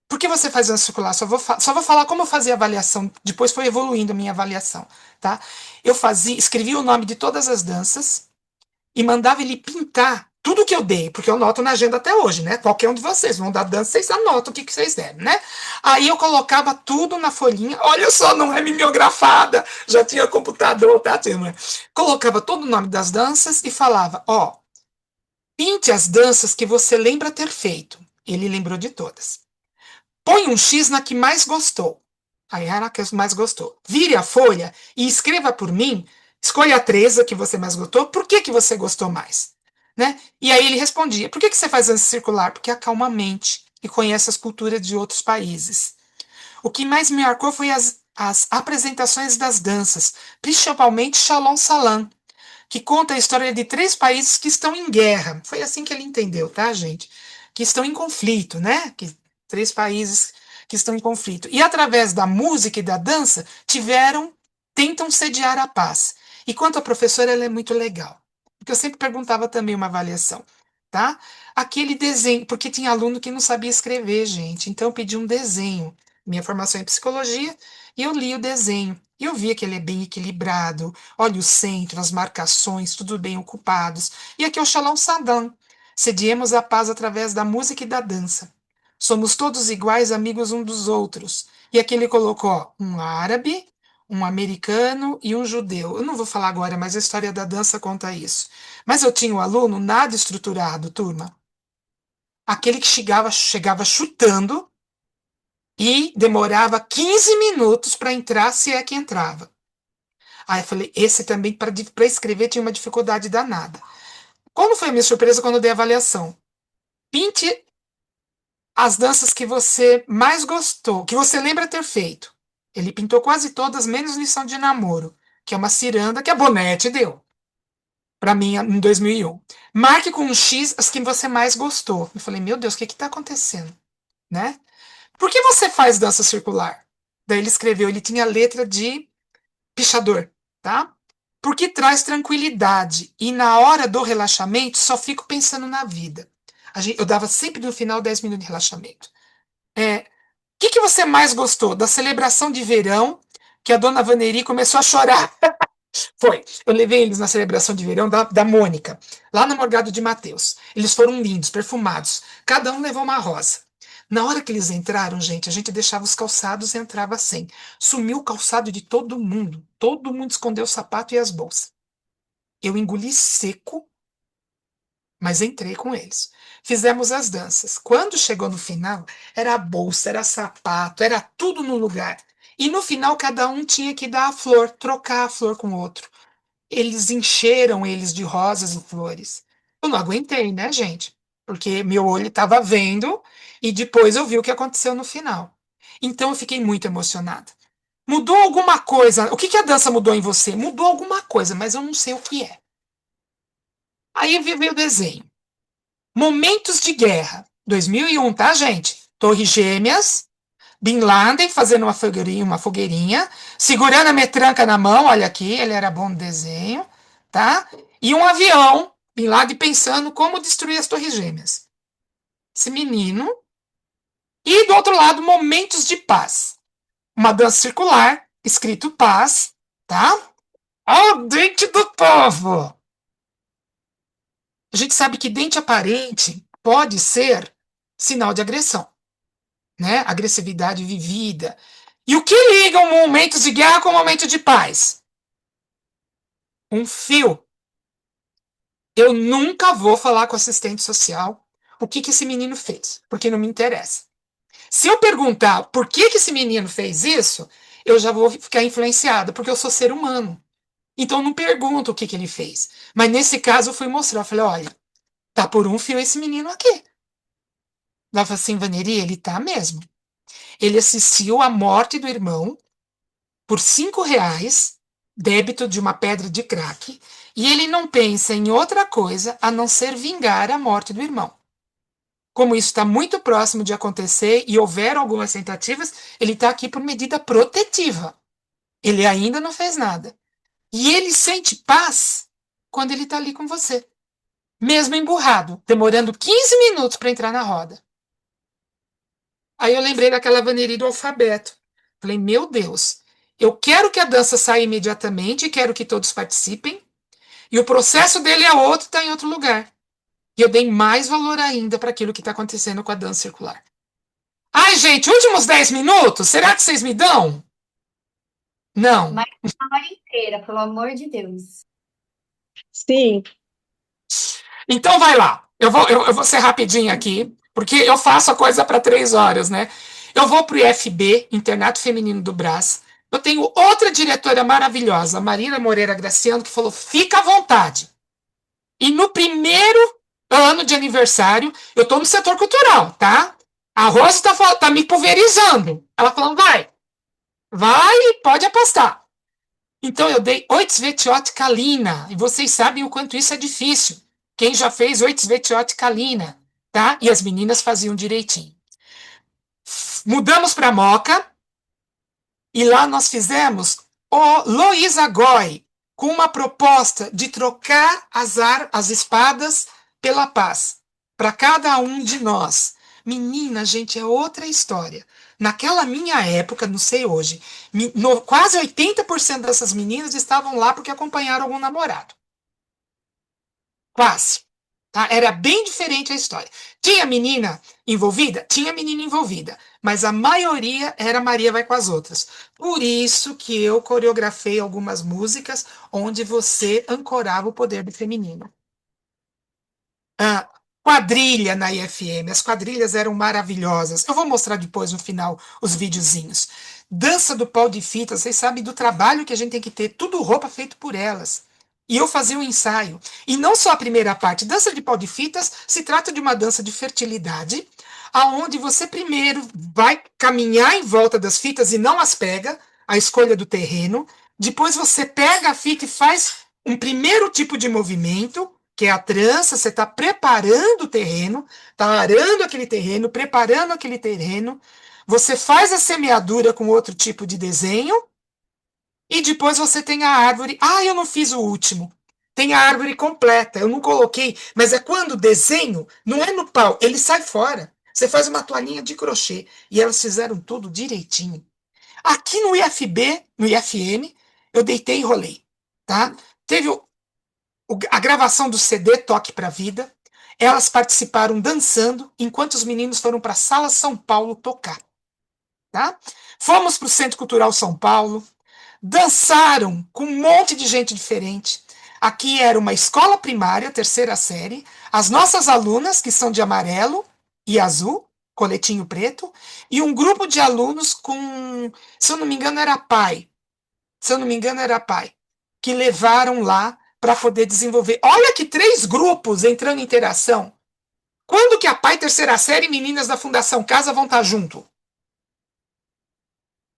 Por que você faz antes circular? Só vou falar como eu fazia a avaliação. Depois foi evoluindo a minha avaliação, tá? Eu escrevia o nome de todas as danças e mandava ele pintar tudo que eu dei, porque eu noto na agenda até hoje, né? Qualquer um de vocês vão dar dança, vocês anotam o que vocês deram, né? Aí eu colocava tudo na folhinha. Olha só, não é mimeografada. Já tinha computador, tá, turma? Colocava todo o nome das danças e falava, ó, pinte as danças que você lembra ter feito. Ele lembrou de todas. Põe um X na que mais gostou. Aí era a que mais gostou. Vire a folha e escreva por mim. Escolha a três a que você mais gostou. Por que você gostou mais? Né? E aí ele respondia: por que você faz dança circular? Porque acalma a mente e conhece as culturas de outros países. O que mais me marcou foi as apresentações das danças, principalmente Shalom Salam, que conta a história de 3 países que estão em guerra. Foi assim que ele entendeu, tá, gente? Que estão em conflito, né? Que 3 países que estão em conflito. E através da música e da dança, tentam sediar a paz. E quanto à professora, ela é muito legal. Porque eu sempre perguntava também uma avaliação, tá? Aquele desenho, porque tinha aluno que não sabia escrever, gente. Então eu pedi um desenho. Minha formação é em psicologia, e eu li o desenho. E eu via que ele é bem equilibrado. Olha o centro, as marcações, tudo bem ocupados. E aqui é o Shalom Saddam. Sediemos a paz através da música e da dança. Somos todos iguais, amigos um dos outros. E aqui ele colocou ó, um árabe, um americano e um judeu. Eu não vou falar agora, mas a história da dança conta isso. Mas eu tinha um aluno nada estruturado, turma. Aquele que chegava chutando e demorava 15 minutos para entrar, se é que entrava. Aí eu falei, esse também, para escrever, tinha uma dificuldade danada. Quando foi a minha surpresa quando eu dei a avaliação? Pinte as danças que você mais gostou, que você lembra ter feito. Ele pintou quase todas, menos lição de namoro, que é uma ciranda que a Bonete deu para mim em 2001. Marque com um X as que você mais gostou. Eu falei, meu Deus, o que está acontecendo? Né? Por que você faz dança circular? Daí ele escreveu, ele tinha letra de pichador, tá? Porque traz tranquilidade e na hora do relaxamento só fico pensando na vida. Eu dava sempre no final 10 minutos de relaxamento. O que você mais gostou da celebração de verão que a dona Vaneri começou a chorar? Foi. Eu levei eles na celebração de verão da Mônica, lá no Morgado de Mateus. Eles foram lindos, perfumados. Cada um levou uma rosa. Na hora que eles entraram, gente, a gente deixava os calçados e entrava sem. Sumiu o calçado de todo mundo. Todo mundo escondeu o sapato e as bolsas. Eu engoli seco, mas entrei com eles. Fizemos as danças. Quando chegou no final, era bolsa, era sapato, era tudo no lugar. E no final, cada um tinha que dar a flor, trocar a flor com o outro. Eles encheram eles de rosas e flores. Eu não aguentei, né, gente? Porque meu olho estava vendo e depois eu vi o que aconteceu no final. Então eu fiquei muito emocionada. Mudou alguma coisa? O que a dança mudou em você? Mudou alguma coisa, mas eu não sei o que é. Aí veio o desenho. Momentos de guerra. 2001, tá, gente? Torres Gêmeas, Bin Laden fazendo uma fogueirinha, segurando a metranca na mão, olha aqui, ele era bom no desenho, tá? E um avião, Bin Laden pensando como destruir as Torres Gêmeas. Esse menino. E do outro lado, momentos de paz. Uma dança circular, escrito paz, tá? Ao dente do povo. A gente sabe que dente aparente pode ser sinal de agressão, né? Agressividade vivida. E o que liga momentos de guerra com momentos de paz? Um fio. Eu nunca vou falar com o assistente social o que esse menino fez, porque não me interessa. Se eu perguntar por que esse menino fez isso, eu já vou ficar influenciada, porque eu sou ser humano. Então, eu não pergunto o que ele fez. Mas, nesse caso, eu fui mostrar. Eu falei, olha, tá por um fio esse menino aqui. Ela falou assim, Vaneri, ele tá mesmo. Ele assistiu à morte do irmão por R$ 5, débito de uma pedra de crack, e ele não pensa em outra coisa a não ser vingar a morte do irmão. Como isso está muito próximo de acontecer e houver algumas tentativas, ele está aqui por medida protetiva. Ele ainda não fez nada. E ele sente paz quando ele está ali com você. Mesmo emburrado, demorando 15 minutos para entrar na roda. Aí eu lembrei daquela Vaneri do alfabeto. Falei, meu Deus, eu quero que a dança saia imediatamente, quero que todos participem, e o processo dele é outro, está em outro lugar. E eu dei mais valor ainda para aquilo que está acontecendo com a dança circular. Ai, gente, últimos 10 minutos, será que vocês me dão? Não. Mas a hora inteira, pelo amor de Deus. Sim. Então vai lá. Eu vou ser rapidinho aqui, porque eu faço a coisa para 3 horas, né? Eu vou para o IFB, Internato Feminino do Brás. Eu tenho outra diretora maravilhosa, Marina Moreira Graciano, que falou: fica à vontade. E no primeiro ano de aniversário, eu estou no setor cultural, tá? A Rose tá me pulverizando. Ela falando, vai, pode apostar. Então eu dei Oitzvetiot Kalina, e vocês sabem o quanto isso é difícil. Quem já fez Oitzvetiot Kalina, tá? E as meninas faziam direitinho. Mudamos para Moca, e lá nós fizemos o Loísa Goy, com uma proposta de trocar as espadas pela paz, para cada um de nós. Menina, gente, é outra história. Naquela minha época, não sei hoje, quase 80% dessas meninas estavam lá porque acompanharam algum namorado. Quase. Tá? Era bem diferente a história. Tinha menina envolvida? Tinha menina envolvida. Mas a maioria era Maria vai com as outras. Por isso que eu coreografei algumas músicas onde você ancorava o poder do feminino. Quadrilha na IFM. As quadrilhas eram maravilhosas. Eu vou mostrar depois no final os videozinhos. Dança do pau de fita. Vocês sabem do trabalho que a gente tem que ter. Tudo roupa feito por elas. E eu fazia um ensaio. E não só a primeira parte. Dança de pau de fitas se trata de uma dança de fertilidade, aonde você primeiro vai caminhar em volta das fitas e não as pega, a escolha do terreno. Depois você pega a fita e faz um primeiro tipo de movimento, que é a trança. Você está preparando o terreno, está arando aquele terreno, preparando aquele terreno. Você faz a semeadura com outro tipo de desenho. E depois você tem a árvore. Eu não fiz o último. Tem a árvore completa. Eu não coloquei. Mas é quando o desenho não é no pau, ele sai fora. Você faz uma toalhinha de crochê. E elas fizeram tudo direitinho. Aqui no IFB, no IFM, eu deitei e rolei. Tá? Teve a gravação do CD Toque pra Vida. Elas participaram dançando, enquanto os meninos foram para a Sala São Paulo tocar. Tá? Fomos para o Centro Cultural São Paulo. Dançaram com um monte de gente diferente. Aqui era uma escola primária, 3ª série. As nossas alunas, que são de amarelo e azul, coletinho preto, e um grupo de alunos com, se eu não me engano, era pai. Que levaram lá para poder desenvolver. Olha que 3 grupos entrando em interação. Quando que a pai, 3ª série e meninas da Fundação Casa vão estar junto?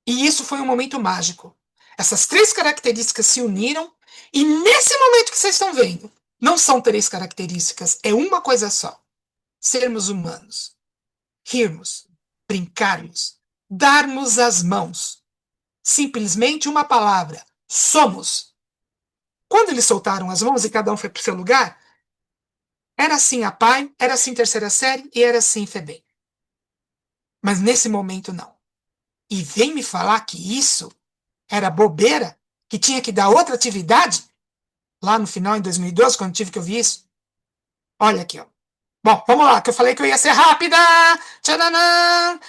E isso foi um momento mágico. Essas 3 características se uniram, e nesse momento que vocês estão vendo, não são 3 características, é uma coisa só. Sermos humanos. Rirmos, brincarmos, darmos as mãos. Simplesmente uma palavra. Somos. Quando eles soltaram as mãos e cada um foi para o seu lugar, era assim a pai, era assim 3ª série e era assim FEBEM. Mas nesse momento não. E vem me falar que isso era bobeira, que tinha que dar outra atividade, lá no final, em 2012, quando tive que ouvir isso. Olha aqui, ó. Bom, vamos lá, que eu falei que eu ia ser rápida. Tchadanã!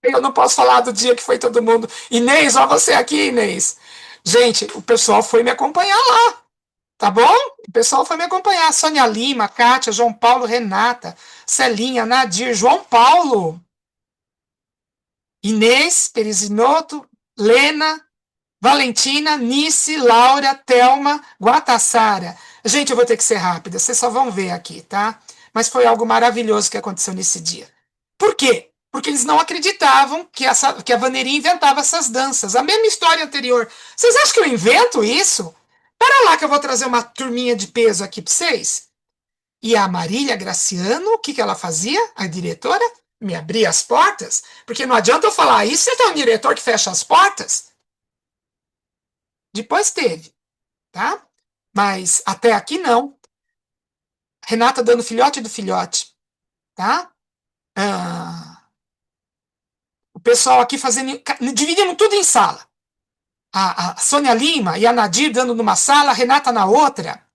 Eu não posso falar do dia que foi todo mundo. Inês, ó você aqui, Inês. Gente, o pessoal foi me acompanhar lá, tá bom? O pessoal foi me acompanhar. Sônia Lima, Kátia, João Paulo, Renata, Celinha, Nadir, João Paulo, Inês, Perizinotto, Lena, Valentina, Nice, Laura, Thelma, Guatassara. Gente, eu vou ter que ser rápida, vocês só vão ver aqui, tá? Mas foi algo maravilhoso que aconteceu nesse dia. Por quê? Porque eles não acreditavam que a Vaneri inventava essas danças. A mesma história anterior. Vocês acham que eu invento isso? Para lá que eu vou trazer uma turminha de peso aqui para vocês. E a Marília Graciano, o que, que ela fazia? A diretora me abria as portas. Porque não adianta eu falar isso, você tem um diretor que fecha as portas. Depois teve, tá? Mas até aqui não. Renata dando filhote do filhote, tá? O pessoal aqui fazendo, dividindo tudo em sala. A Sônia Lima e a Nadir dando numa sala, a Renata na outra.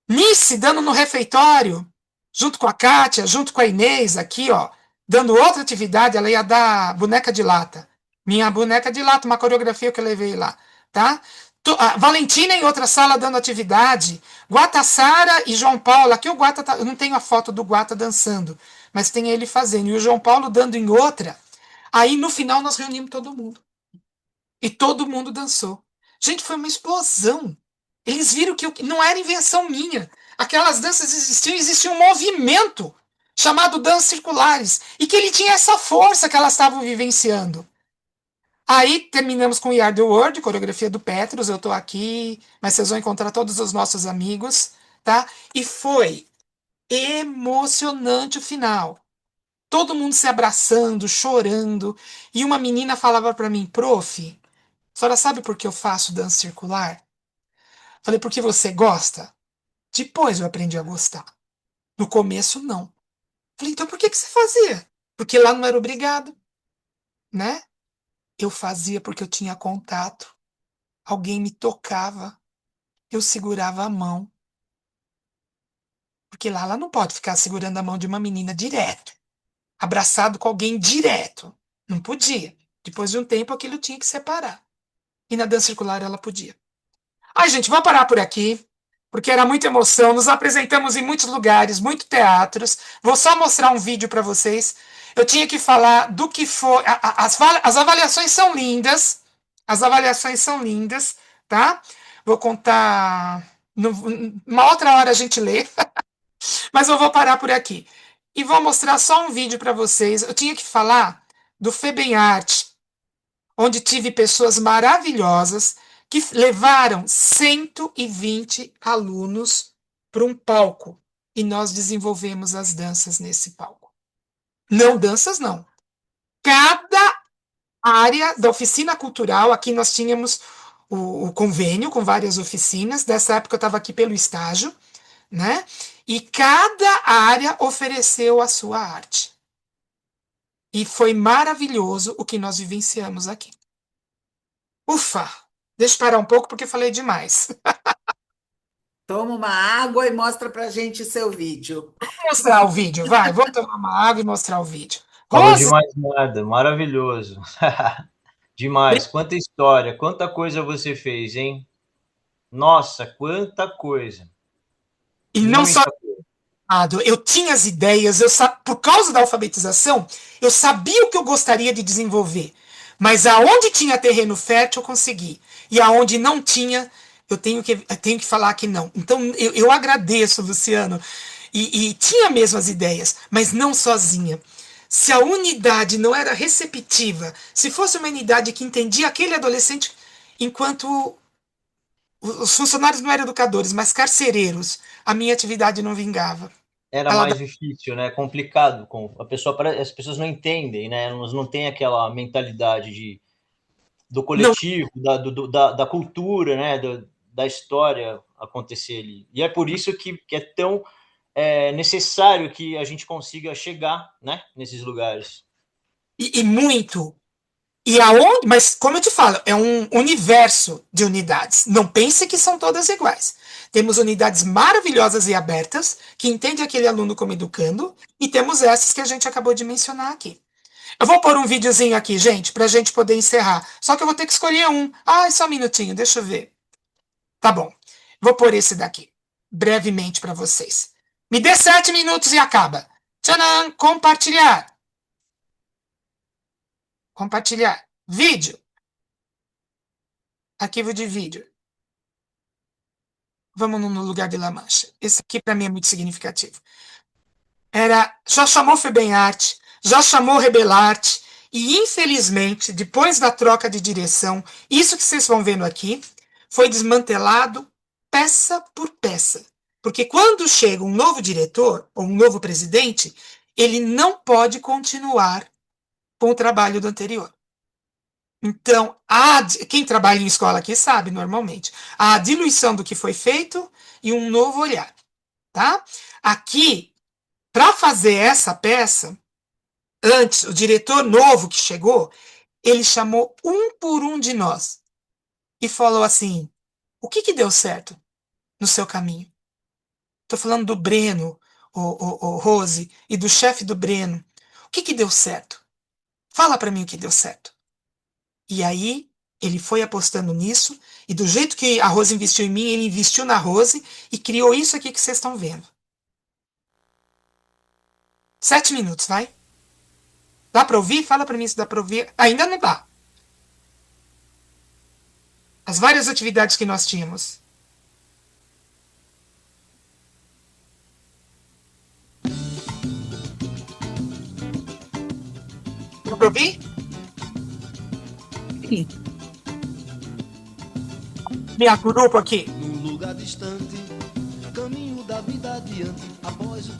Nice dando no refeitório, junto com a Kátia, junto com a Inês aqui, ó, dando outra atividade, ela ia dar boneca de lata. Minha boneca de lata, uma coreografia que eu levei lá, tá? A Valentina em outra sala dando atividade, Guatassara e João Paulo, aqui o Guata, eu não tenho a foto do Guata dançando, mas tem ele fazendo, e o João Paulo dando em outra. Aí no final nós reunimos todo mundo. E todo mundo dançou. Gente, foi uma explosão. Eles viram que não era invenção minha. Aquelas danças existia um movimento chamado danças circulares, e que ele tinha essa força que elas estavam vivenciando. Aí terminamos com We Are The World, coreografia do Petros, eu tô aqui, mas vocês vão encontrar todos os nossos amigos, tá? E foi emocionante o final. Todo mundo se abraçando, chorando, e uma menina falava para mim, prof, a senhora sabe por que eu faço dança circular? Falei, porque você gosta? Depois eu aprendi a gostar. No começo, não. Falei, então por que você fazia? Porque lá não era obrigado, né? Eu fazia porque eu tinha contato. Alguém me tocava. Eu segurava a mão. Porque lá ela não pode ficar segurando a mão de uma menina direto. Abraçado com alguém direto. Não podia. Depois de um tempo, aquilo tinha que separar. E na dança circular ela podia. Ai, gente, vou parar por aqui, porque era muita emoção. Nos apresentamos em muitos lugares, muitos teatros. Vou só mostrar um vídeo para vocês. Eu tinha que falar do que foi. As avaliações são lindas. As avaliações são lindas, tá? Vou contar. Uma outra hora a gente lê, mas eu vou parar por aqui. E vou mostrar só um vídeo para vocês. Eu tinha que falar do Febem Arte, onde tive pessoas maravilhosas que levaram 120 alunos para um palco e nós desenvolvemos as danças nesse palco. Não danças, não. Cada área da oficina cultural, aqui nós tínhamos o convênio com várias oficinas, dessa época eu estava aqui pelo estágio, né? E cada área ofereceu a sua arte. E foi maravilhoso o que nós vivenciamos aqui. Ufa! Deixa eu parar um pouco porque eu falei demais. Toma uma água e mostra pra gente seu vídeo. Vou mostrar o vídeo, vai. Vou tomar uma água e mostrar o vídeo. Falou Rose! demais nada, maravilhoso. Demais, quanta história, quanta coisa você fez, hein? Nossa, quanta coisa. E não Muita só coisa. eu tinha as ideias, por causa da alfabetização, eu sabia o que eu gostaria de desenvolver. Mas aonde tinha terreno fértil, eu consegui. E aonde não tinha, eu tenho que falar que não. Então, eu agradeço, Luciano. E tinha mesmo as ideias, mas não sozinha. Se a unidade não era receptiva, se fosse uma unidade que entendia aquele adolescente, enquanto os funcionários não eram educadores, mas carcereiros, a minha atividade não vingava. Era mais difícil, né? Complicado. As pessoas não entendem, né? Elas não têm aquela mentalidade do coletivo, da cultura, né? Da história acontecer ali. E é por isso que é tão necessário que a gente consiga chegar, né? Nesses lugares. E muito. E aonde? Mas, como eu te falo, é um universo de unidades. Não pense que são todas iguais. Temos unidades maravilhosas e abertas, que entendem aquele aluno como educando, e temos essas que a gente acabou de mencionar aqui. Eu vou pôr um videozinho aqui, gente, para a gente poder encerrar. Só que eu vou ter que escolher um. Só um minutinho, deixa eu ver. Tá bom. Vou pôr esse daqui, brevemente para vocês. Me dê 7 minutos e acaba. Tcharam! Compartilhar. Compartilhar. Vídeo. Arquivo de vídeo. Vamos no lugar de La Mancha. Esse aqui para mim é muito significativo. Já chamou FEBEMARTE, já chamou Rebelarte, e infelizmente, depois da troca de direção, isso que vocês vão vendo aqui, foi desmantelado peça por peça. Porque quando chega um novo diretor, ou um novo presidente, ele não pode continuar com o trabalho do anterior. Então, quem trabalha em escola aqui sabe, normalmente, a diluição do que foi feito e um novo olhar. Tá? Aqui, para fazer essa peça, antes, o diretor novo que chegou, ele chamou um por um de nós e falou assim, o que deu certo no seu caminho? Estou falando do Breno, o Rose, e do chefe do Breno. O que deu certo? Fala para mim o que deu certo. E aí, ele foi apostando nisso, e do jeito que a Rose investiu em mim, ele investiu na Rose e criou isso aqui que vocês estão vendo. 7 minutos, vai? Dá para ouvir? Fala para mim se dá para ouvir. Ainda não dá. As várias atividades que nós tínhamos. Dá para ouvir? Sim. Minha grupo aqui.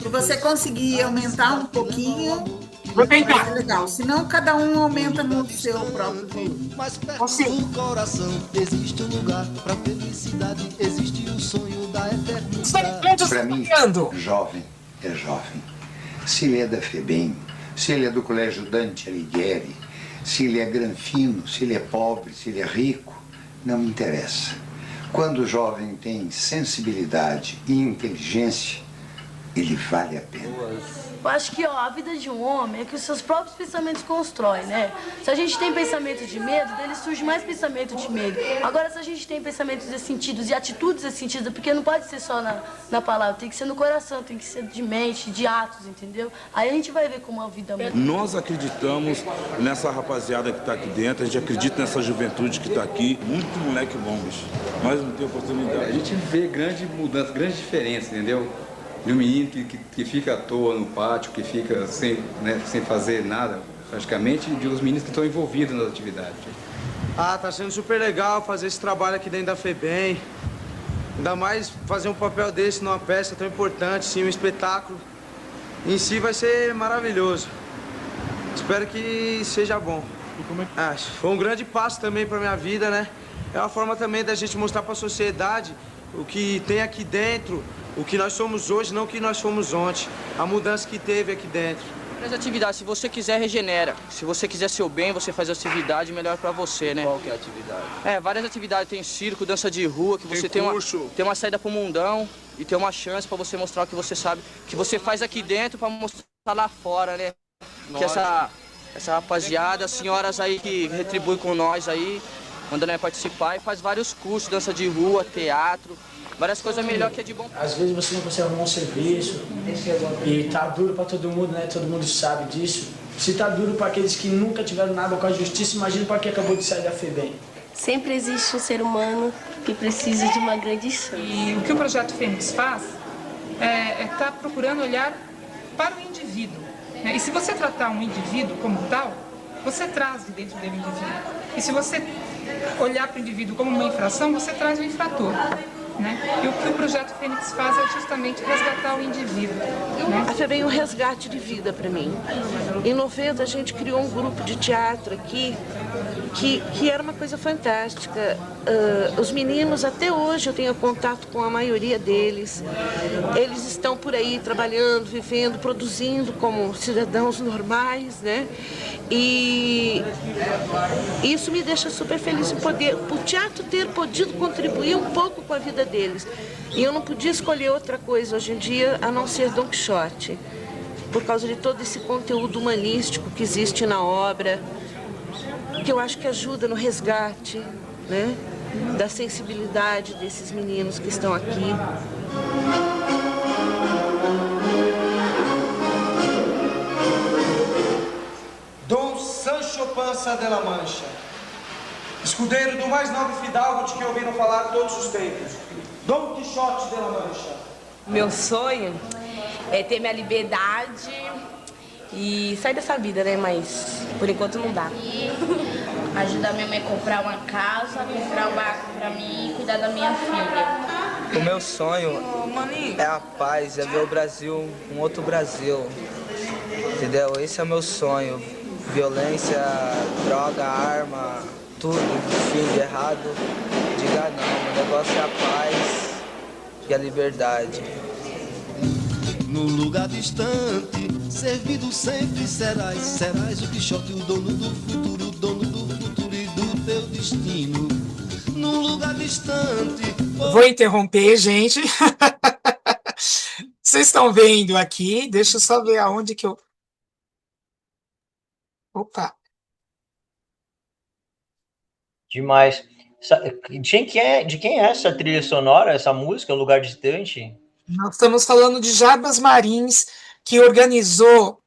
Se você conseguir aumentar um pouquinho, vou tentar. Vai ser legal. Senão, cada um aumenta no seu próprio volume. Mas perto do coração existe um lugar para felicidade, existe o sonho da eternidade. Para mim, jovem é jovem. Se ele é da FEBEM, se ele é do Colégio Dante Alighieri, se ele é granfino, se ele é pobre, se ele é rico, não me interessa. Quando o jovem tem sensibilidade e inteligência, ele vale a pena. Eu acho que a vida de um homem é que os seus próprios pensamentos constroem, né? Se a gente tem pensamento de medo, dele surge mais pensamento de medo. Agora, se a gente tem pensamentos ressentidos e atitudes ressentidas, porque não pode ser só na palavra, tem que ser no coração, tem que ser de mente, de atos, entendeu? Aí a gente vai ver como a vida muda. Nós acreditamos nessa rapaziada que está aqui dentro, a gente acredita nessa juventude que está aqui. Muito moleque bom, bicho. Nós não temos oportunidade. A gente vê grande mudança, grande diferença, entendeu? De um menino que fica à toa no pátio, que fica sem fazer nada, praticamente, e de os meninos que estão envolvidos nas atividades. Ah, tá sendo super legal fazer esse trabalho aqui dentro da FEBEM. Ainda mais fazer um papel desse numa peça tão importante, sim, um espetáculo. Em si vai ser maravilhoso. Espero que seja bom. Foi um grande passo também para minha vida, né? É uma forma também da gente mostrar para a sociedade o que tem aqui dentro, o que nós somos hoje, não o que nós fomos ontem. A mudança que teve aqui dentro. Várias atividades, se você quiser, regenera. Se você quiser seu bem, você faz atividade melhor pra você, né? Qual que é a atividade? Várias atividades. Tem circo, dança de rua, que você tem uma saída pro mundão e tem uma chance pra você mostrar o que você sabe, que você faz aqui dentro pra mostrar lá fora, né? Que essa rapaziada, as senhoras aí que retribuem com nós aí, mandando aí participar, e faz vários cursos, dança de rua, teatro, várias coisas melhor que é de bom. Às vezes você não consegue arrumar um serviço e tá duro para todo mundo, né? Todo mundo sabe disso. Se tá duro para aqueles que nunca tiveram nada com a justiça, imagina para quem acabou de sair da FEBEM. Sempre existe um ser humano que precisa de uma grande chance. E o que o Projeto Fênix faz é estar procurando olhar para o indivíduo, né? E se você tratar um indivíduo como tal, você traz de dentro dele o indivíduo. E se você olhar para o indivíduo como uma infração, você traz o infrator. Né? E o que o Projeto Fênix faz é justamente resgatar o indivíduo. Né? A FEBEM é um resgate de vida para mim. Em 90 a gente criou um grupo de teatro aqui que era uma coisa fantástica. Os meninos, até hoje eu tenho contato com a maioria deles. Eles estão por aí trabalhando, vivendo, produzindo como cidadãos normais, né? E isso me deixa super feliz de poder, o teatro ter podido contribuir um pouco com a vida deles. E eu não podia escolher outra coisa hoje em dia a não ser Don Quixote, por causa de todo esse conteúdo humanístico que existe na obra, que eu acho que ajuda no resgate, né, da sensibilidade desses meninos que estão aqui. Dulce Sancho Panza de la Mancha, escudeiro do mais nobre fidalgo de que ouviram falar todos os tempos, Dom Quixote de la Mancha. Meu sonho é ter minha liberdade e sair dessa vida, né? Mas por enquanto não dá. Ajudar minha mãe a comprar uma casa, comprar um barco pra mim e cuidar da minha filha. O meu sonho é a paz, é ver o Brasil, um outro Brasil. Entendeu? Esse é o meu sonho. Violência, droga, arma, tudo, enfim, de errado. Diga não, o negócio é a paz e a liberdade. No lugar distante, servido sempre serás o Quixote, o dono do futuro e do teu destino. No lugar distante. Vou interromper, gente. Vocês estão vendo aqui? Deixa eu só ver aonde que eu. Opa! Demais. De quem é essa trilha sonora, essa música, Lugar Distante? Nós estamos falando de Jarbas Marins, que organizou.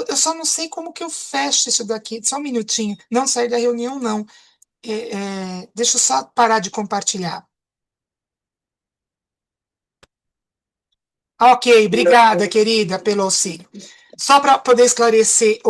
Eu só não sei como que eu fecho isso daqui. Só um minutinho. Não sair da reunião, não. Deixa eu só parar de compartilhar. Ok, obrigada, querida, pelo auxílio. Só para poder esclarecer,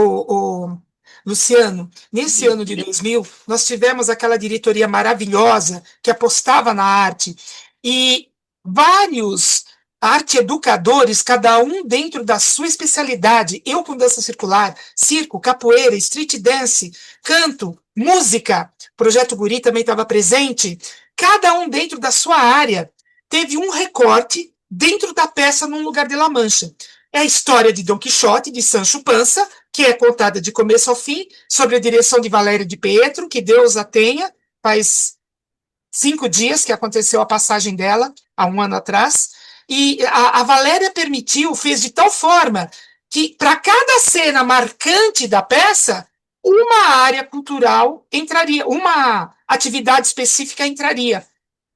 Luciano, nesse ano de 2000, nós tivemos aquela diretoria maravilhosa que apostava na arte, e vários arte-educadores, cada um dentro da sua especialidade, eu com dança circular, circo, capoeira, street dance, canto, música, Projeto Guri também estava presente, cada um dentro da sua área, teve um recorte dentro da peça Num Lugar de La Mancha. É a história de Dom Quixote, de Sancho Panza, que é contada de começo ao fim, sob a direção de Valéria de Pietro, que Deus a tenha, faz 5 dias que aconteceu a passagem dela, há um ano atrás, e a Valéria fez de tal forma que, para cada cena marcante da peça, uma área cultural entraria, uma atividade específica entraria,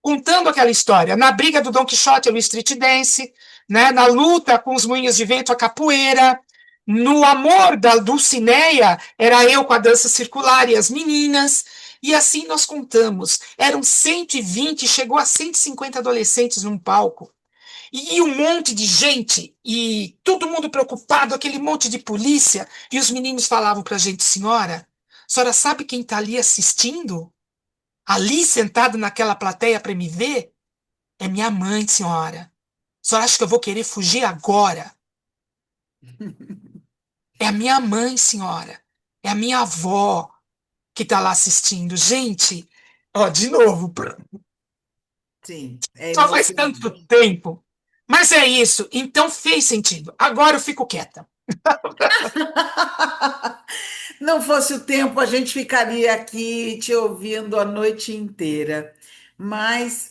contando aquela história. Na briga do Dom Quixote, o street dance, né? Na luta com os moinhos de vento, a capoeira, no amor da Dulcineia, era eu com a dança circular e as meninas, e assim nós contamos. Eram 120, chegou a 150 adolescentes num palco, e um monte de gente, e todo mundo preocupado, aquele monte de polícia, e os meninos falavam para a senhora sabe quem está ali assistindo? Ali, sentado naquela plateia para me ver? É minha mãe, senhora. A senhora acha que eu vou querer fugir agora? É a minha mãe, senhora. É a minha avó que está lá assistindo. Gente, ó, de novo. Sim. Só faz tanto tempo. Mas é isso. Então fez sentido. Agora eu fico quieta. Não fosse o tempo, a gente ficaria aqui te ouvindo a noite inteira. Mas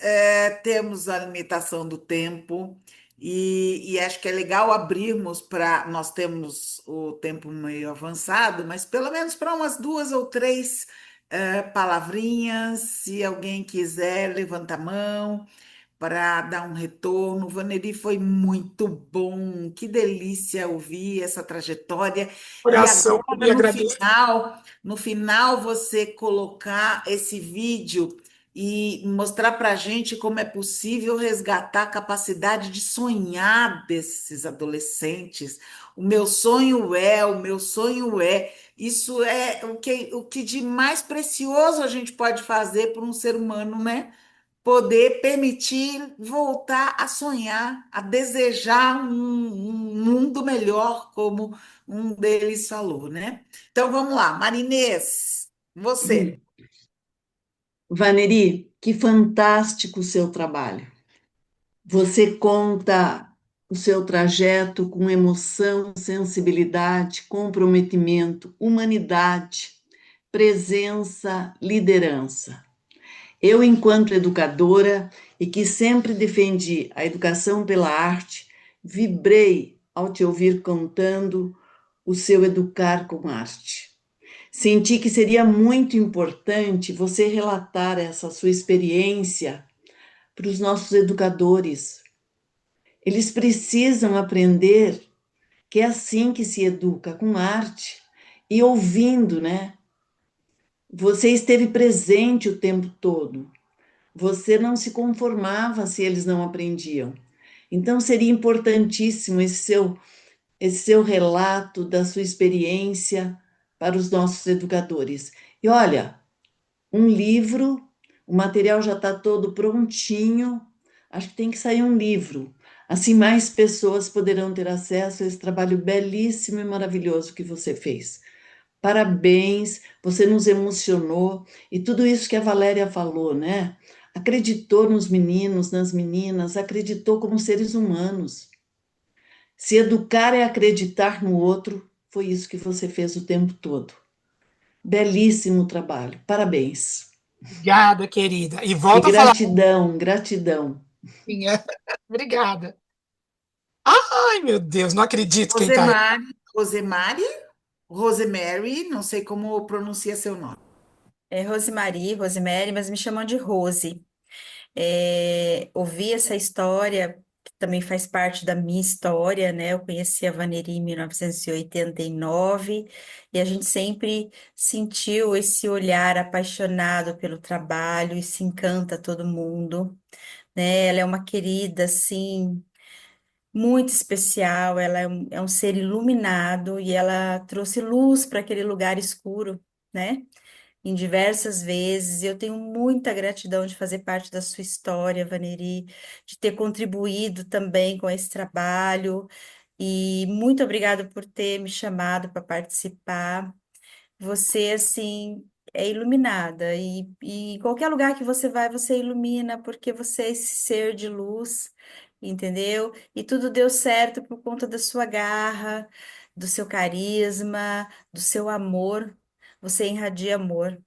temos a limitação do tempo e acho que é legal abrirmos para. Nós temos o tempo meio avançado, mas pelo menos para umas 2 ou 3 palavrinhas. Se alguém quiser, levanta a mão para dar um retorno. Vaneri, foi muito bom, que delícia ouvir essa trajetória. Coração, E me agora, agradeço. no final, você colocar esse vídeo e mostrar para a gente como é possível resgatar a capacidade de sonhar desses adolescentes. O meu sonho é. Isso é o que de mais precioso a gente pode fazer por um ser humano, né? Poder permitir voltar a sonhar, a desejar um mundo melhor, como um deles falou, né? Então vamos lá, Marinês, você. Vaneri, que fantástico o seu trabalho. Você conta o seu trajeto com emoção, sensibilidade, comprometimento, humanidade, presença, liderança. Eu, enquanto educadora e que sempre defendi a educação pela arte, vibrei ao te ouvir contando o seu educar com arte. Senti que seria muito importante você relatar essa sua experiência para os nossos educadores. Eles precisam aprender que é assim que se educa, com arte, e ouvindo, né? Você esteve presente o tempo todo. Você não se conformava se eles não aprendiam. Então, seria importantíssimo esse seu relato da sua experiência para os nossos educadores. E olha, um livro, o material já está todo prontinho, acho que tem que sair um livro. Assim, mais pessoas poderão ter acesso a esse trabalho belíssimo e maravilhoso que você fez. Parabéns, você nos emocionou e tudo isso que a Valéria falou, né? Acreditou nos meninos, nas meninas, acreditou como seres humanos. Se educar é acreditar no outro, foi isso que você fez o tempo todo. Belíssimo trabalho, parabéns. Obrigada, querida. E E volto a falar. gratidão, gratidão. Obrigada. Ai, meu Deus, não acredito quem está aí. Rosemary, Rosemary, não sei como pronuncia seu nome. É Rosemary, mas me chamam de Rose. Ouvi essa história, que também faz parte da minha história, né? Eu conheci a Vaneri em 1989 e 89 e a gente sempre sentiu esse olhar apaixonado pelo trabalho e se encanta todo mundo, né? Ela é uma querida, assim, muito especial, ela é um ser iluminado e ela trouxe luz para aquele lugar escuro, né? Em diversas vezes. Eu tenho muita gratidão de fazer parte da sua história, Vaneri, de ter contribuído também com esse trabalho. E muito obrigada por ter me chamado para participar. Você, assim, é iluminada. E em qualquer lugar que você vai, você ilumina, porque você é esse ser de luz, entendeu? E tudo deu certo por conta da sua garra, do seu carisma, do seu amor. Você irradia amor.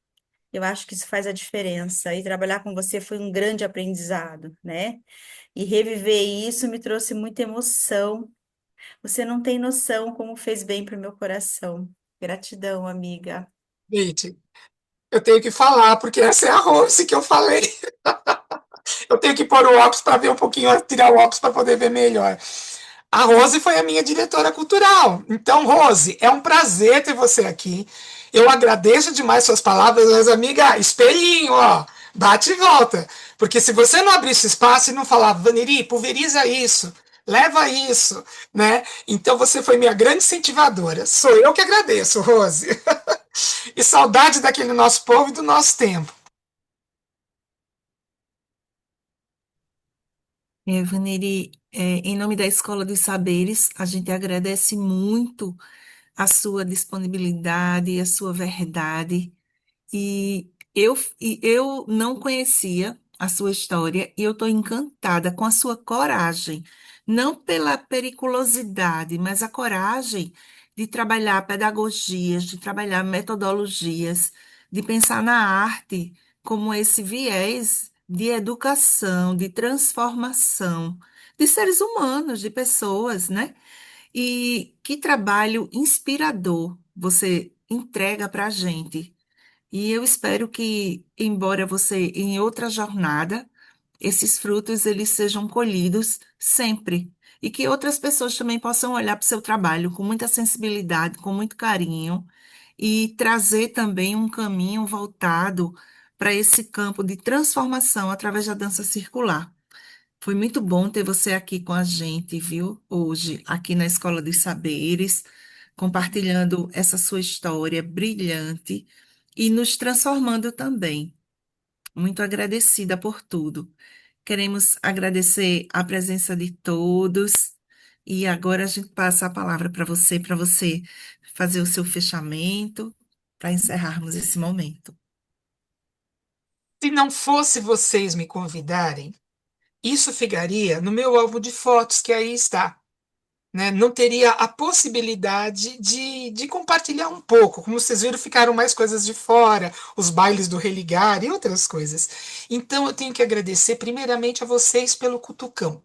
Eu acho que isso faz a diferença. E trabalhar com você foi um grande aprendizado, né? E reviver isso me trouxe muita emoção. Você não tem noção como fez bem para o meu coração. Gratidão, amiga. Gente, eu tenho que falar, porque essa é a Rose que eu falei. Eu tenho que pôr o óculos para ver um pouquinho, tirar o óculos para poder ver melhor. A Rose foi a minha diretora cultural. Então, Rose, é um prazer ter você aqui. Eu agradeço demais suas palavras, mas, amiga, espelhinho, ó, bate e volta. Porque se você não abrisse espaço e não falar, Vaneri, pulveriza isso, leva isso, né? Então você foi minha grande incentivadora. Sou eu que agradeço, Rose. E saudade daquele nosso povo e do nosso tempo. Vaneri, em nome da Escola dos Saberes, a gente agradece muito a sua disponibilidade, a sua verdade. E eu não conhecia a sua história e eu estou encantada com a sua coragem, não pela periculosidade, mas a coragem de trabalhar pedagogias, de trabalhar metodologias, de pensar na arte como esse viés de educação, de transformação de seres humanos, de pessoas, né? E que trabalho inspirador você entrega para a gente. E eu espero que, embora você em outra jornada, esses frutos eles sejam colhidos sempre e que outras pessoas também possam olhar para o seu trabalho com muita sensibilidade, com muito carinho e trazer também um caminho voltado para esse campo de transformação através da dança circular. Foi muito bom ter você aqui com a gente, viu? Hoje, aqui na Escola dos Saberes, compartilhando essa sua história brilhante e nos transformando também. Muito agradecida por tudo. Queremos agradecer a presença de todos e agora a gente passa a palavra para você fazer o seu fechamento, para encerrarmos esse momento. Se não fosse vocês me convidarem, isso ficaria no meu álbum de fotos, que aí está. Né? Não teria a possibilidade de compartilhar um pouco. Como vocês viram, ficaram mais coisas de fora, os bailes do Religar e outras coisas. Então, eu tenho que agradecer primeiramente a vocês pelo cutucão,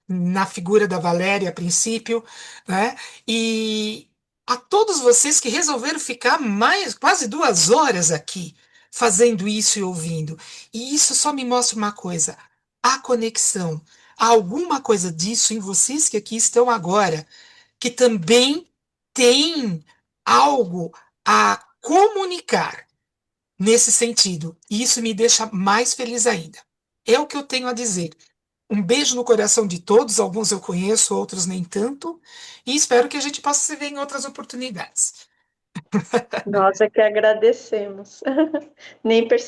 na figura da Valéria, a princípio, né? E a todos vocês que resolveram ficar mais quase 2 horas aqui, fazendo isso e ouvindo. E isso só me mostra uma coisa: a conexão. Há alguma coisa disso em vocês que aqui estão agora, que também tem algo a comunicar nesse sentido. E isso me deixa mais feliz ainda. É o que eu tenho a dizer. Um beijo no coração de todos, alguns eu conheço, outros nem tanto, e espero que a gente possa se ver em outras oportunidades. Nós é que agradecemos. Nem percebi.